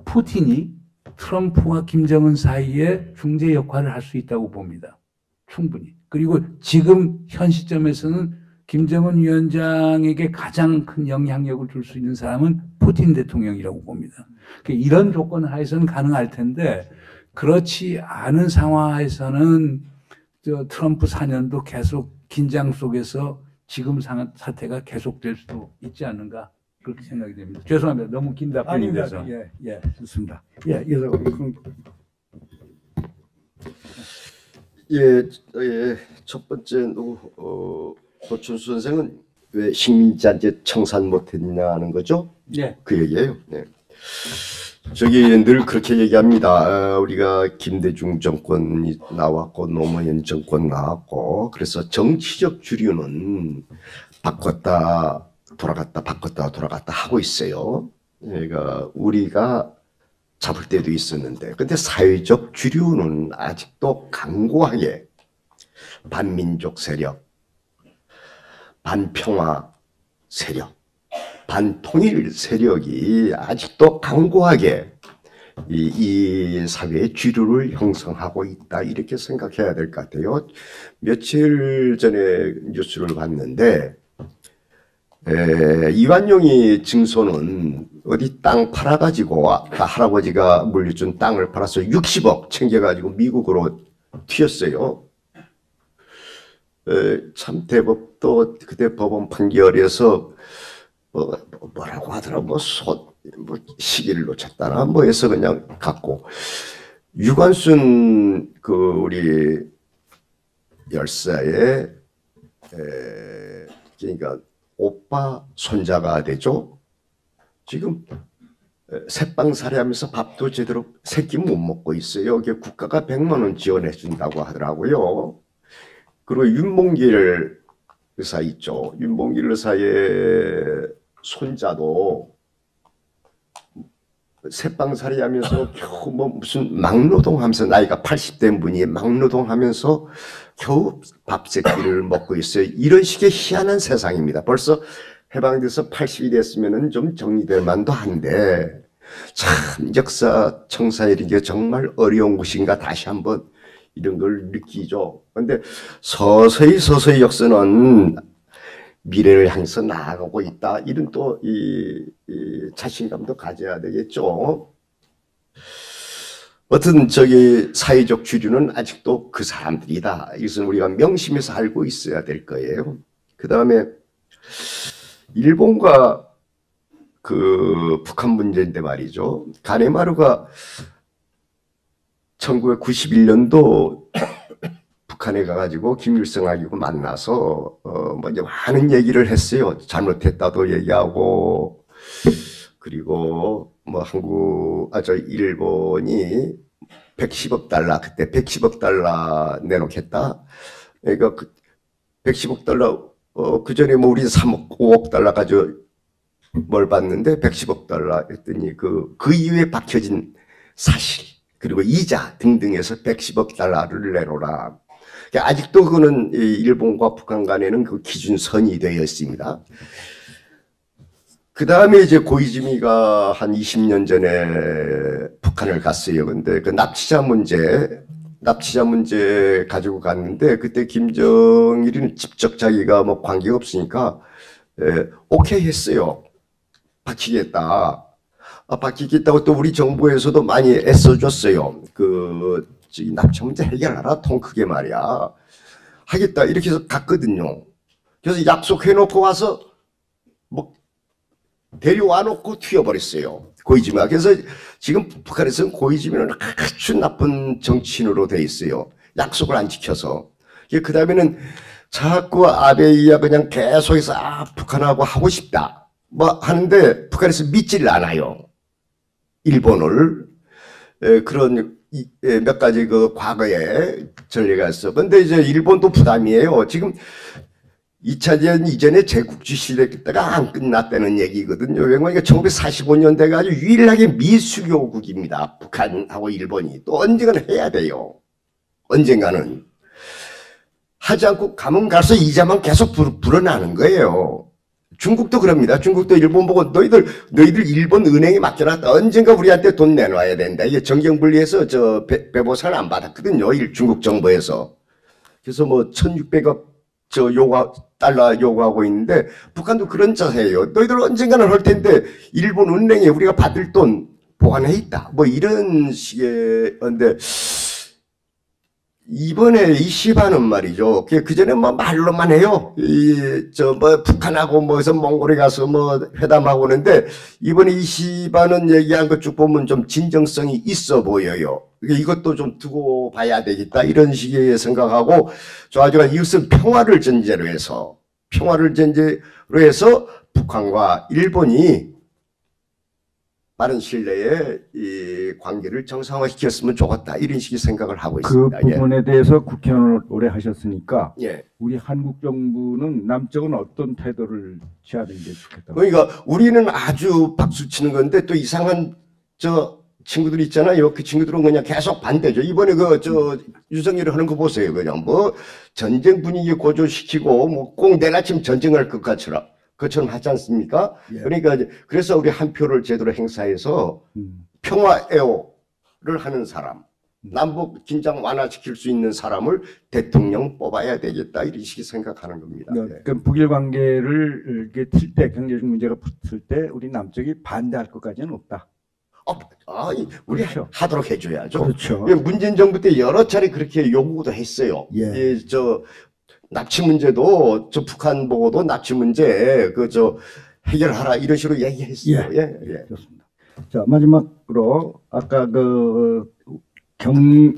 푸틴이 트럼프와 김정은 사이에 중재 역할을 할 수 있다고 봅니다. 충분히. 그리고 지금 현 시점에서는 김정은 위원장에게 가장 큰 영향력을 줄 수 있는 사람은 푸틴 대통령이라고 봅니다. 이런 조건 하에서는 가능할 텐데 그렇지 않은 상황에서는 트럼프 4년도 계속 긴장 속에서 지금 사태가 계속될 수도 있지 않는가 그렇게 생각이 됩니다. 죄송합니다. 너무 긴 답변이 돼서. 예, 좋습니다. 예, 이어서 첫 번째 노춘수 선생은 왜 식민지한테 청산 못했냐는 거죠? 네. 그 얘기예요. 네. 저기 늘 그렇게 얘기합니다. 우리가 김대중 정권이 나왔고 노무현 정권 나왔고 그래서 정치적 주류는 바꿨다 돌아갔다 바꿨다 돌아갔다 하고 있어요. 그러니까 우리가 잡을 때도 있었는데 근데 사회적 주류는 아직도 강고하게 반민족 세력, 반평화 세력, 반통일 세력이 아직도 강고하게 이 사회의 주류를 형성하고 있다 이렇게 생각해야 될 것 같아요. 며칠 전에 뉴스를 봤는데 이완용이 증손은 어디 땅 팔아가지고 할아버지가 물려준 땅을 팔아서 60억 챙겨가지고 미국으로 튀었어요. 참 대법도 그때 법원 판결에서 뭐라고 하더라 뭐 시기를 놓쳤다나 뭐 해서 그냥 갔고 유관순 그 우리 열사의 그러니까 오빠 손자가 되죠. 지금 새빵살이 하면서 밥도 제대로 세끼 못 먹고 있어요. 여기 국가가 100만 원 지원해 준다고 하더라고요. 그리고 윤봉길 의사 있죠. 윤봉길 의사의 손자도 새빵살이 하면서 겨우 뭐 무슨 막노동하면서 나이가 80된 분이 막노동하면서 겨우 밥 세끼를 먹고 있어요. 이런 식의 희한한 세상입니다. 벌써 해방돼서 80이 됐으면은 좀 정리될 만도 한데 참 역사 청사이라는 게 정말 어려운 것인가 다시 한번 이런 걸 느끼죠. 그런데 서서히 역사는 미래를 향해서 나아가고 있다. 이런 또 이 자신감도 가져야 되겠죠. 어떤 저기 사회적 주류는 아직도 그 사람들이다. 이것은 우리가 명심해서 알고 있어야 될 거예요. 그 다음에 일본과 그 북한 문제인데 말이죠. 가네마루가 1991년도 북한에 가가지고 김일성하고 만나서 먼저 많은 얘기를 했어요. 잘못했다도 얘기하고 그리고 뭐 일본이 110억 달러 그때 110억 달러 내놓겠다. 그러니까 110억 달러 그 전에 뭐 우리 3억 5억 달러 가지고 뭘 받는데 110억 달러 했더니 그 이후에 밝혀진 사실 그리고 이자 등등해서 110억 달러를 내놓으라. 아직도 그거는 일본과 북한 간에는 그 기준선이 되어 있습니다. 그 다음에 이제 고이즈미가 한 20년 전에 북한을 갔어요. 근데 그 납치자 문제 가지고 갔는데 그때 김정일이는 직접 자기가 뭐 관계가 없으니까 오케이 했어요. 박히겠다. 박히겠다고 또 우리 정부에서도 많이 애써줬어요. 납치 문제 해결하라 통 크게 말이야. 하겠다 이렇게 해서 갔거든요. 그래서 약속해놓고 와서 뭐 데려와 놓고 튀어버렸어요. 고이즈미가. 그래서 지금 북한에서는 고이즈미는 아주 나쁜 정치인으로 돼 있어요. 약속을 안 지켜서. 그 다음에는 자꾸 아베이야 그냥 계속해서 북한하고 하고 싶다. 뭐 하는데 북한에서 믿지를 않아요. 일본을. 그런 몇 가지 그 과거에 전례가 있어. 근데 이제 일본도 부담이에요. 지금 2차전 이전에 제국주의 시대 때가 안 끝났다는 얘기거든요. 왜냐면 1945년대가 아주 유일하게 미수교국입니다. 북한하고 일본이. 또 언젠가는 해야 돼요. 언젠가는. 하지 않고 가면 가서 이자만 계속 불어나는 거예요. 중국도 그럽니다. 중국도 일본 보고 너희들 일본 은행에 맡겨놨다. 언젠가 우리한테 돈 내놔야 된다. 이게 정경분리해서 배보상을 안 받았거든요. 중국 정부에서. 그래서 뭐 1600억 달러 요구하고 있는데 북한도 그런 자세예요. 너희들 언젠가는 할 텐데 일본 은행에 우리가 받을 돈 보관해 있다. 뭐 이런 식의 건데 이번에 이 시바는 말이죠. 그 전에 뭐 말로만 해요. 북한하고 뭐해서 몽골에 가서 뭐 회담하고 오는데 이번에 이 시바는 얘기한 것 쭉 보면 좀 진정성이 있어 보여요. 이것도 좀 두고 봐야 되겠다. 이런 식의 생각하고 좋아지만 이것은 평화를 전제로 해서 북한과 일본이 빠른 시일 내에 이 관계를 정상화시켰으면 좋겠다. 이런 식의 생각을 하고 그 있습니다. 부분에 대해서 국회의원을 오래 하셨으니까 예. 우리 한국 정부는 남쪽은 어떤 태도를 취하는 게 좋겠다고? 그러니까 우리는 아주 박수 치는 건데 또 이상한 친구들 있잖아요. 그 친구들은 그냥 계속 반대죠. 이번에 유석열이 하는 거 보세요. 그냥 뭐 전쟁 분위기 고조시키고 뭐 꼭 내일 아침 전쟁할 것처럼 하지 않습니까? 예. 그러니까 그래서 우리 한 표를 제대로 행사해서 평화 애호를 하는 사람, 남북 긴장 완화시킬 수 있는 사람을 대통령 뽑아야 되겠다. 이런 식의 생각하는 겁니다. 네. 그럼 북일 관계를 이렇게 틀 때 경제적 문제가 붙을 때 우리 남쪽이 반대할 것까지는 없다. 우리 그렇죠. 하도록 해줘야죠. 그렇죠. 문재인 정부 때 여러 차례 그렇게 요구도 했어요. 예. 납치 문제도 북한 보고도 납치 문제 해결하라 이런 식으로 얘기했어요. 예. 좋습니다. 자, 마지막으로 아까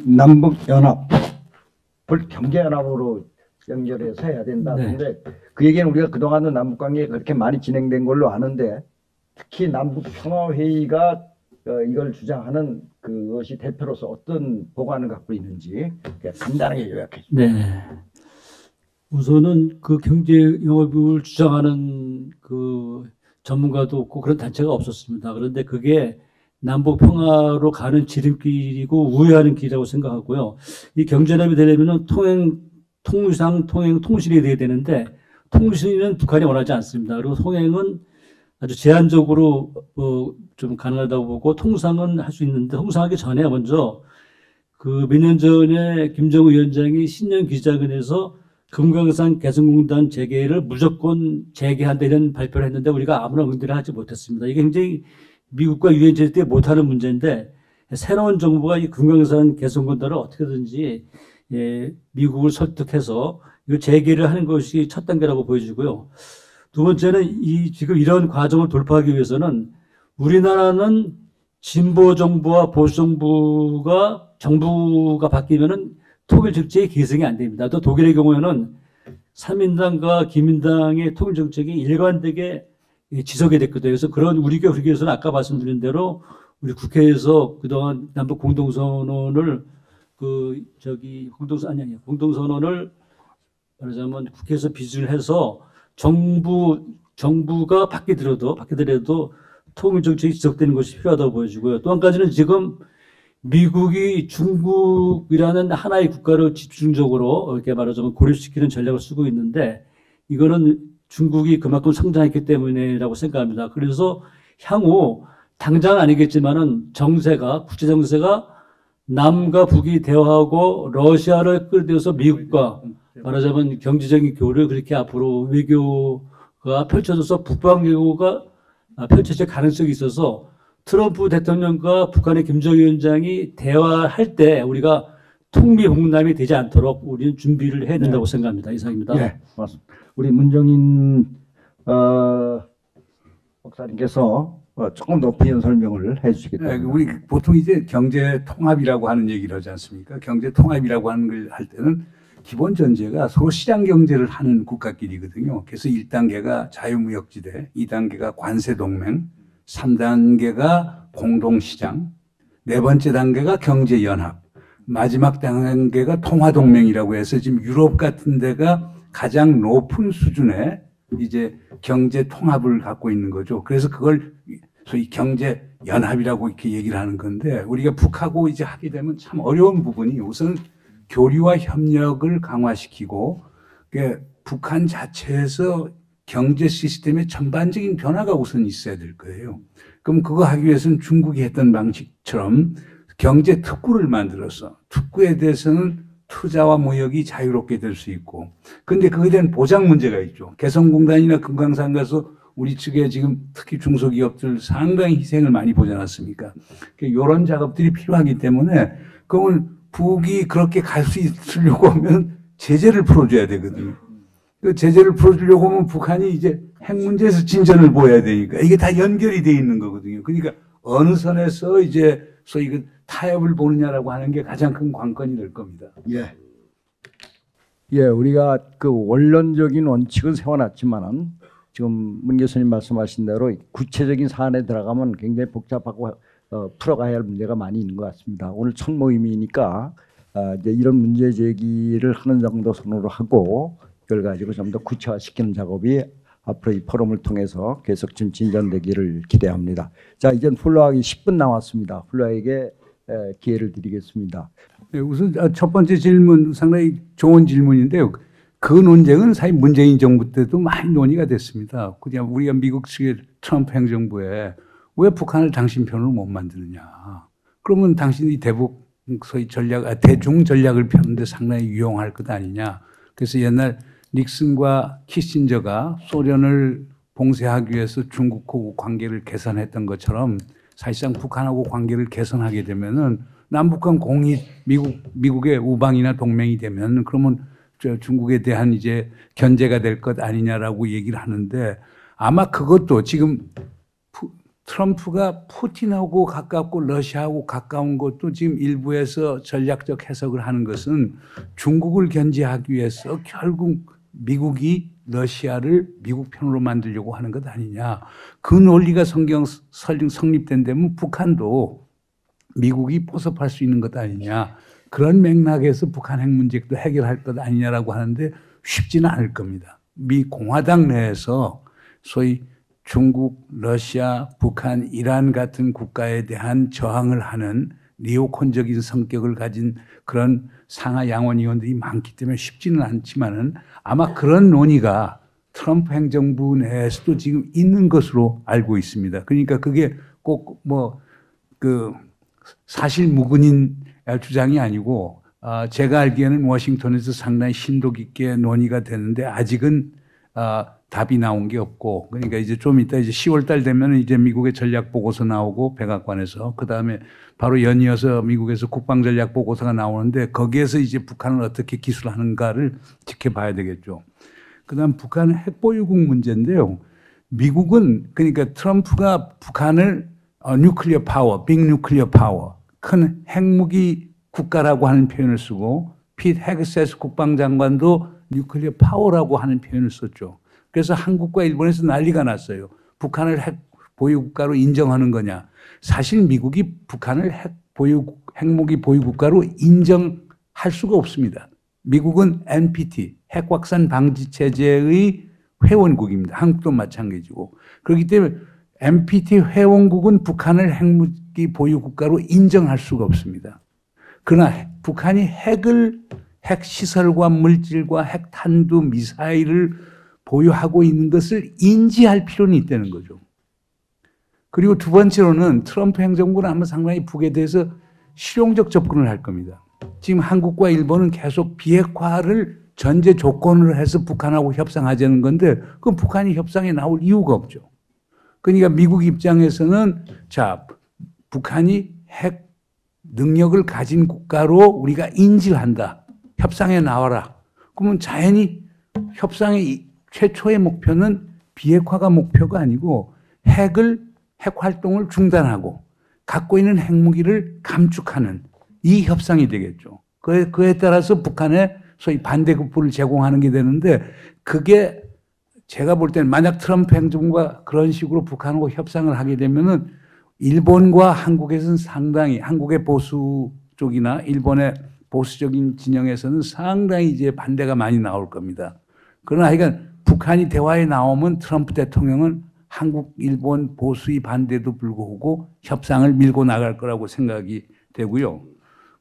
남북 연합을 경제 연합으로 연결해서 해야 된다. 근데 그 얘기는 우리가 그동안은 남북 관계가 그렇게 많이 진행된 걸로 아는데 특히 남북 평화 회의가 이걸 주장하는 그것이 대표로서 어떤 보관을 갖고 있는지 간단하게 요약해 주세요. 네. 우선은 그 경제 영업을 주장하는 그 전문가도 없고 그런 단체가 없었습니다. 그런데 그게 남북 평화로 가는 지름길이고 우회하는 길이라고 생각하고요. 이 경제연합이 되려면 통신이 돼야 되는데 통신은 북한이 원하지 않습니다. 그리고 통행은 아주 제한적으로 좀 가능하다고 보고 통상은 할 수 있는데 통상하기 전에 먼저 그 몇 년 전에 김정은 위원장이 신년 기자회견에서 금강산 개성공단 재개를 무조건 재개한다 이런 발표를 했는데 우리가 아무나 응대를 하지 못했습니다. 이게 굉장히 미국과 유엔 제재 때 못하는 문제인데 새로운 정부가 이 금강산 개성공단을 어떻게든지 미국을 설득해서 이거 재개를 하는 것이 첫 단계라고 보여지고요. 두 번째는 지금 이런 과정을 돌파하기 위해서는 우리나라는 진보 정부와 보수 정부가 바뀌면은 통일 정책이 계승이 안 됩니다. 또 독일의 경우에는 삼인당과 기민당의 통일 정책이 일관되게 지속이 됐거든요. 그래서 우리 교회에서는 아까 말씀드린 대로 우리 국회에서 그동안 남북 공동선언을 공동선언을 말하자면 국회에서 비준을 해서 정부가 바뀌더라도 통일 정책이 지속되는 것이 필요하다고 보여지고요. 또 한 가지는 지금 미국이 중국이라는 하나의 국가를 집중적으로 이렇게 말하자면 고립시키는 전략을 쓰고 있는데 이거는 중국이 그만큼 성장했기 때문이라고 생각합니다. 그래서 향후 당장 아니겠지만은 국제 정세가 남과 북이 대화하고 러시아를 끌어들여서 미국과 말하자면 경제적인 교류 그렇게 앞으로 외교가 펼쳐져서 북방 외교가 펼쳐질 가능성이 있어서 트럼프 대통령과 북한의 김정일 위원장이 대화할 때 우리가 통미봉남이 되지 않도록 우리는 준비를 해야 된다고 생각합니다. 이상입니다. 네, 맞습니다. 우리 문정인 목사님께서 조금 높은 설명을 해주시겠다. 네, 우리 보통 이제 경제 통합이라고 하는 얘기를 하지 않습니까? 경제 통합이라고 하는 걸 할 때는 기본 전제가 서로 시장 경제를 하는 국가끼리거든요. 그래서 1단계가 자유무역지대, 2단계가 관세동맹, 3단계가 공동시장, 네 번째 단계가 경제연합, 마지막 단계가 통화동맹이라고 해서 지금 유럽 같은 데가 가장 높은 수준의 이제 경제 통합을 갖고 있는 거죠. 그래서 그걸 소위 경제 연합이라고 이렇게 얘기를 하는 건데 우리가 북하고 이제 하게 되면 참 어려운 부분이 우선 교류와 협력을 강화시키고 북한 자체에서 경제 시스템의 전반적인 변화가 우선 있어야 될 거예요. 그럼 그거 하기 위해서는 중국이 했던 방식처럼 경제 특구를 만들어서 특구에 대해서는 투자와 무역이 자유롭게 될 수 있고 근데 그거에 대한 보장 문제가 있죠. 개성공단이나 금강산 가서 우리 측에 지금 특히 중소기업들 상당히 희생을 많이 보지 않았습니까? 이런 작업들이 필요하기 때문에 그러면 북이 그렇게 갈 수 있으려고 하면 제재를 풀어줘야 되거든요. 그 제재를 풀어주려고 하면 북한이 이제 핵 문제에서 진전을 보여야 되니까 이게 다 연결이 돼 있는 거거든요. 그러니까 어느 선에서 이제 소위 그 타협을 보느냐라고 하는 게 가장 큰 관건이 될 겁니다. 예. 예, 우리가 그 원론적인 원칙은 세워놨지만은 지금 문 교수님 말씀하신 대로 구체적인 사안에 들어가면 굉장히 복잡하고 풀어가야 할 문제가 많이 있는 것 같습니다. 오늘 첫 모임이니까 이제 이런 문제 제기를 하는 정도 선으로 하고 이걸 가지고 좀 더 구체화시키는 작업이 앞으로 이 포럼을 통해서 계속 좀 진전되기를 기대합니다. 자, 이제 플로하기 10분 남았습니다. 플로에게 기회를 드리겠습니다. 네, 우선 첫 번째 질문 상당히 좋은 질문인데요. 그 논쟁은 사실 문재인 정부 때도 많이 논의가 됐습니다. 그냥 우리가 미국 측의 트럼프 행정부에 왜 북한을 당신 편으로 못 만드느냐. 그러면 당신이 대북 소위 대중 전략을 펴는데 상당히 유용할 것 아니냐. 그래서 옛날 닉슨과 키신저가 소련을 봉쇄하기 위해서 중국하고 관계를 개선했던 것처럼 사실상 북한하고 관계를 개선하게 되면은 남북한 공이 미국의 우방이나 동맹이 되면 그러면 중국에 대한 이제 견제가 될 것 아니냐라고 얘기를 하는데 아마 그것도 지금 트럼프가 푸틴하고 가깝고 러시아하고 가까운 것도 지금 일부에서 전략적 해석을 하는 것은 중국을 견제하기 위해서 결국 미국이 러시아를 미국 편으로 만들려고 하는 것 아니냐. 그 논리가 성립된다면 북한도 미국이 포섭할 수 있는 것 아니냐. 그런 맥락에서 북한 핵 문제도 해결할 것 아니냐라고 하는데 쉽지는 않을 겁니다. 미 공화당 내에서 소위 중국, 러시아, 북한, 이란 같은 국가에 대한 저항을 하는 니오콘적인 성격을 가진 그런 상하 양원 의원들이 많기 때문에 쉽지는 않지만은 아마 그런 논의가 트럼프 행정부 내에서도 지금 있는 것으로 알고 있습니다. 그러니까 그게 꼭 사실 무근인 주장이 아니고 제가 알기에는 워싱턴에서 상당히 심도 깊게 논의가 되는데 아직은 답이 나온 게 없고 그러니까 이제 좀 이따 이제 10월 달 되면 이제 미국의 전략 보고서 나오고 백악관에서 그다음에 바로 연이어서 미국에서 국방 전략 보고서가 나오는데 거기에서 이제 북한을 어떻게 기술하는가를 지켜봐야 되겠죠. 그다음 북한 핵보유국 문제인데요. 미국은 그러니까 트럼프가 북한을 뉴클리어 파워, 빅 뉴클리어 파워, 큰 핵무기 국가라고 하는 표현을 쓰고 핏 헤그세스 국방장관도 뉴클리어 파워라고 하는 표현을 썼죠. 그래서 한국과 일본에서 난리가 났어요. 북한을 핵 보유 국가로 인정하는 거냐. 사실 미국이 북한을 핵무기 보유 국가로 인정할 수가 없습니다. 미국은 NPT, 핵 확산 방지 체제의 회원국입니다. 한국도 마찬가지고. 그렇기 때문에 NPT 회원국은 북한을 핵무기 보유 국가로 인정할 수가 없습니다. 그러나 북한이 핵시설과 물질과 핵탄두 미사일을 보유하고 있는 것을 인지할 필요는 있다는 거죠. 그리고 두 번째로는 트럼프 행정부는 아마 상당히 북에 대해서 실용적 접근을 할 겁니다. 지금 한국과 일본은 계속 비핵화를 전제 조건으로 해서 북한하고 협상하자는 건데 그럼 북한이 협상에 나올 이유가 없죠. 그러니까 미국 입장에서는 자, 북한이 핵 능력을 가진 국가로 우리가 인지를 한다. 협상에 나와라. 그러면 자연히 협상의 최초의 목표는 비핵화가 목표가 아니고 핵 활동을 중단하고 갖고 있는 핵무기를 감축하는 이 협상이 되겠죠. 그에 따라서 북한에 소위 반대급부를 제공하는 게 되는데 그게 제가 볼 때는 만약 트럼프 행정부가 그런 식으로 북한하고 협상을 하게 되면은 일본과 한국에서는 상당히 한국의 보수 쪽이나 일본의 보수적인 진영에서는 상당히 이제 반대가 많이 나올 겁니다. 그러나 하여간 북한이 대화에 나오면 트럼프 대통령은 한국, 일본 보수의 반대도 불구하고 협상을 밀고 나갈 거라고 생각이 되고요.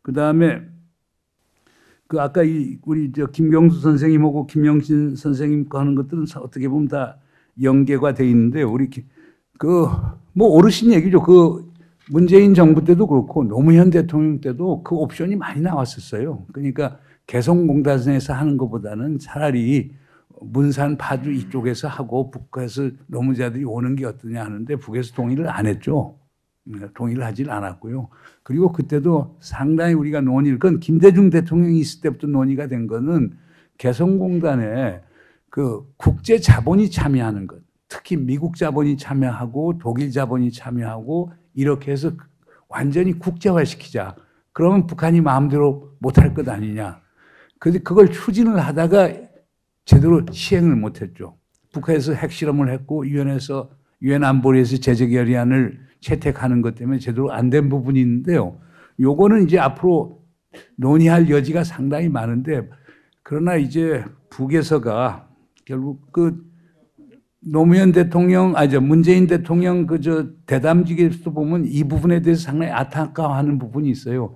그 다음에 그 아까 우리 김경수 선생님하고 김영신 선생님 하는 것들은 어떻게 보면 다 연계가 돼 있는데 우리 뭐 어르신 얘기죠. 그 문재인 정부 때도 그렇고 노무현 대통령 때도 그 옵션이 많이 나왔었어요. 그러니까 개성공단에서 하는 것보다는 차라리 문산 파주 이쪽에서 하고 북에서 노무자들이 오는 게 어떠냐 하는데 북에서 동의를 안 했죠. 동의를 하질 않았고요. 그리고 그때도 상당히 우리가 그건 김대중 대통령이 있을 때부터 논의가 된 거는 개성공단에 그 국제 자본이 참여하는 것, 특히 미국 자본이 참여하고 독일 자본이 참여하고 이렇게 해서 완전히 국제화시키자. 그러면 북한이 마음대로 못할 것 아니냐. 그런데 그걸 추진을 하다가 제대로 시행을 못했죠. 북한에서 핵실험을 했고 유엔 안보리에서 제재 결의안을 채택하는 것 때문에 제대로 안 된 부분이 있는데요. 요거는 이제 앞으로 논의할 여지가 상당히 많은데 그러나 이제 북에서가 결국 노무현 대통령, 문재인 대통령 대담직에서도 보면 이 부분에 대해서 상당히 안타까워하는 부분이 있어요.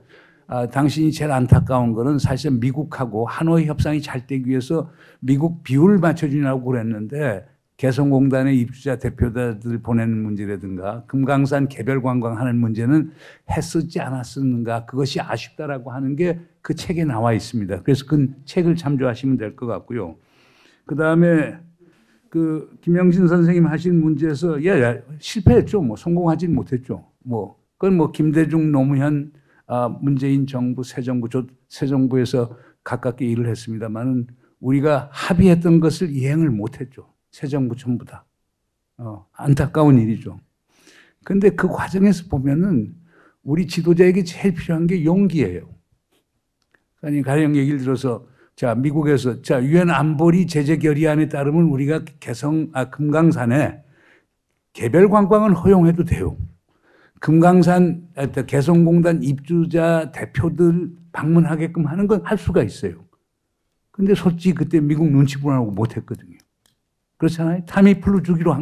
당신이 제일 안타까운 거는 사실 미국하고 하노이 협상이 잘 되기 위해서 미국 비율을 맞춰주냐고 그랬는데 개성공단의 입주자 대표자들 보내는 문제라든가 금강산 개별 관광하는 문제는 했었지 않았었는가 그것이 아쉽다라고 하는 게 그 책에 나와 있습니다. 그래서 그 책을 참조하시면 될 것 같고요. 그 다음에 김영신 선생님 하신 문제에서 실패했죠. 뭐 성공하진 못했죠. 그건 김대중, 노무현, 문재인 정부, 새 정부에서 가깝게 일을 했습니다만은 우리가 합의했던 것을 이행을 못했죠. 새 정부 전부 다. 안타까운 일이죠. 그런데 그 과정에서 보면은 우리 지도자에게 제일 필요한 게 용기예요. 아니, 가령 얘기를 들어서 미국에서 유엔 안보리 제재 결의안에 따르면 우리가 금강산에 개별 관광은 허용해도 돼요. 개성공단 입주자 대표들 방문하게끔 하는 건 할 수가 있어요. 근데 솔직히 그때 미국 눈치 보느라고 못했거든요. 그렇잖아요. 타미플루 주기로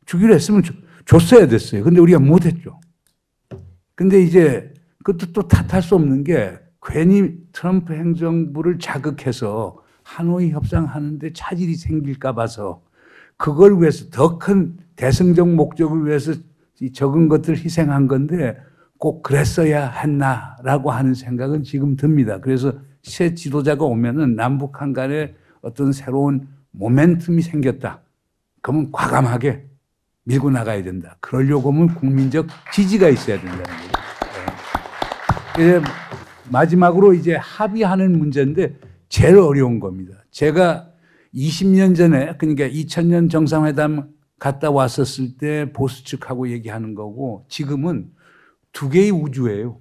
주기로 했으면 줬어야 됐어요. 근데 우리가 못했죠. 근데 이제 그것도 또 탓할 수 없는 게 괜히 트럼프 행정부를 자극해서 하노이 협상하는데 차질이 생길까 봐서 그걸 위해서 더 큰 대승적 목적을 위해서 적은 것들을 희생한 건데 꼭 그랬어야 했나라고 하는 생각은 지금 듭니다. 그래서 새 지도자가 오면은 남북한 간에 어떤 새로운 모멘텀이 생겼다. 그러면 과감하게 밀고 나가야 된다. 그러려고 하면 국민적 지지가 있어야 된다는 거죠. 마지막으로 이제 합의하는 문제인데 제일 어려운 겁니다. 제가 20년 전에 그러니까 2000년 정상회담 갔다 왔었을 때 보수 측하고 얘기하는 거고 지금은 두 개의 우주예요.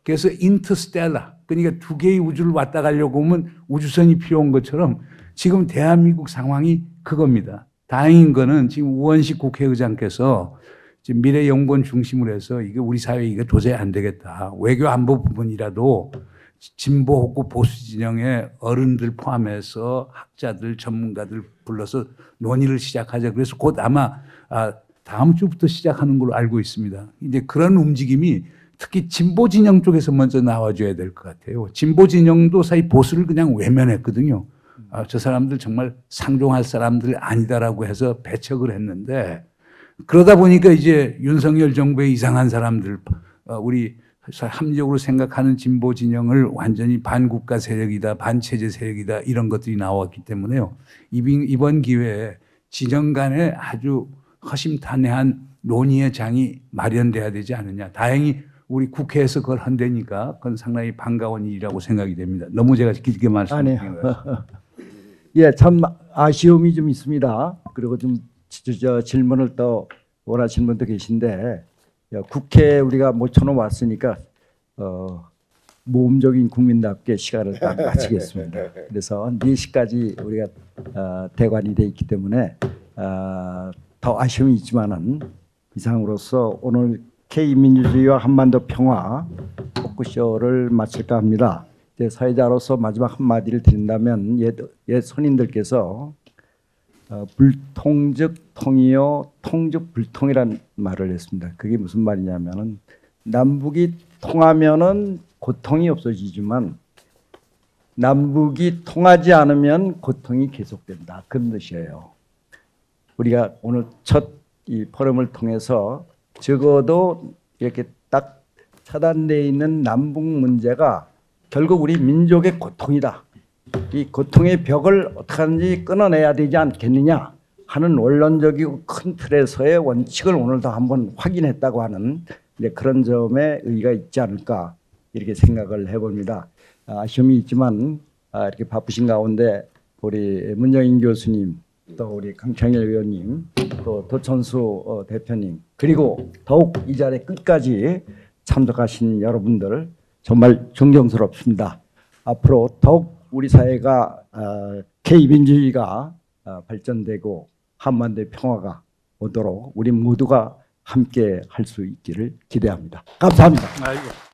그래서 인터스텔라 그러니까 두 개의 우주를 왔다 가려고 하면 우주선이 필요한 것처럼 지금 대한민국 상황이 그겁니다. 다행인 거는 지금 우원식 국회의장께서 지금 미래연구원 중심으로 해서 이게 우리 사회에 이게 도저히 안 되겠다. 외교 안보 부분이라도 진보하고 보수 진영의 어른들 포함해서 학자들, 전문가들 불러서 논의를 시작하자. 그래서 곧 아마 다음 주부터 시작하는 걸로 알고 있습니다. 이제 그런 움직임이 특히 진보 진영 쪽에서 먼저 나와줘야 될 것 같아요. 진보 진영도 사실 보수를 그냥 외면했거든요. 저 사람들 정말 상종할 사람들 아니다라고 해서 배척을 했는데 그러다 보니까 이제 윤석열 정부의 이상한 사람들, 우리 합리적으로 생각하는 진보 진영을 완전히 반국가 세력이다, 반체제 세력이다 이런 것들이 나왔기 때문에요. 이번 기회에 진영 간에 아주 허심탄회한 논의의 장이 마련돼야 되지 않느냐. 다행히 우리 국회에서 그걸 한다니까 그건 상당히 반가운 일이라고 생각이 됩니다. 너무 제가 길게 말씀드린 거예요. 예, 참 아쉬움이 좀 있습니다. 그리고 좀 질문을 또 원하시는 분도 계신데 국회에 우리가 모처럼 왔으니까 모험적인 국민답게 시간을 딱 마치겠습니다. 그래서 4시까지 우리가 대관이 돼 있기 때문에 더 아쉬움이 있지만은 이상으로서 오늘 K민주주의와 한반도 평화 토크쇼를 마칠까 합니다. 사회자로서 마지막 한마디를 드린다면 옛 선인들께서 불통즉 통이요 통즉 불통이란 말을 했습니다. 그게 무슨 말이냐면은 남북이 통하면은 고통이 없어지지만 남북이 통하지 않으면 고통이 계속된다. 그런 뜻이에요. 우리가 오늘 첫 이 포럼을 통해서 적어도 이렇게 딱 차단되어 있는 남북 문제가 결국 우리 민족의 고통이다. 이 고통의 벽을 어떻게 하는지 끊어내야 되지 않겠느냐 하는 원론적이고 큰 틀에서의 원칙을 오늘도 한번 확인했다고 하는 그런 점에 의의가 있지 않을까 이렇게 생각을 해봅니다. 아쉬움이 있지만 이렇게 바쁘신 가운데 우리 문정인 교수님 또 우리 강창일 의원님 또 도천수 대표님 그리고 더욱 이 자리에 끝까지 참석하신 여러분들 정말 존경스럽습니다. 앞으로 더욱 우리 사회가 K민주주의가 발전되고 한반도의 평화가 오도록 우리 모두가 함께 할 수 있기를 기대합니다. 감사합니다. 아이고.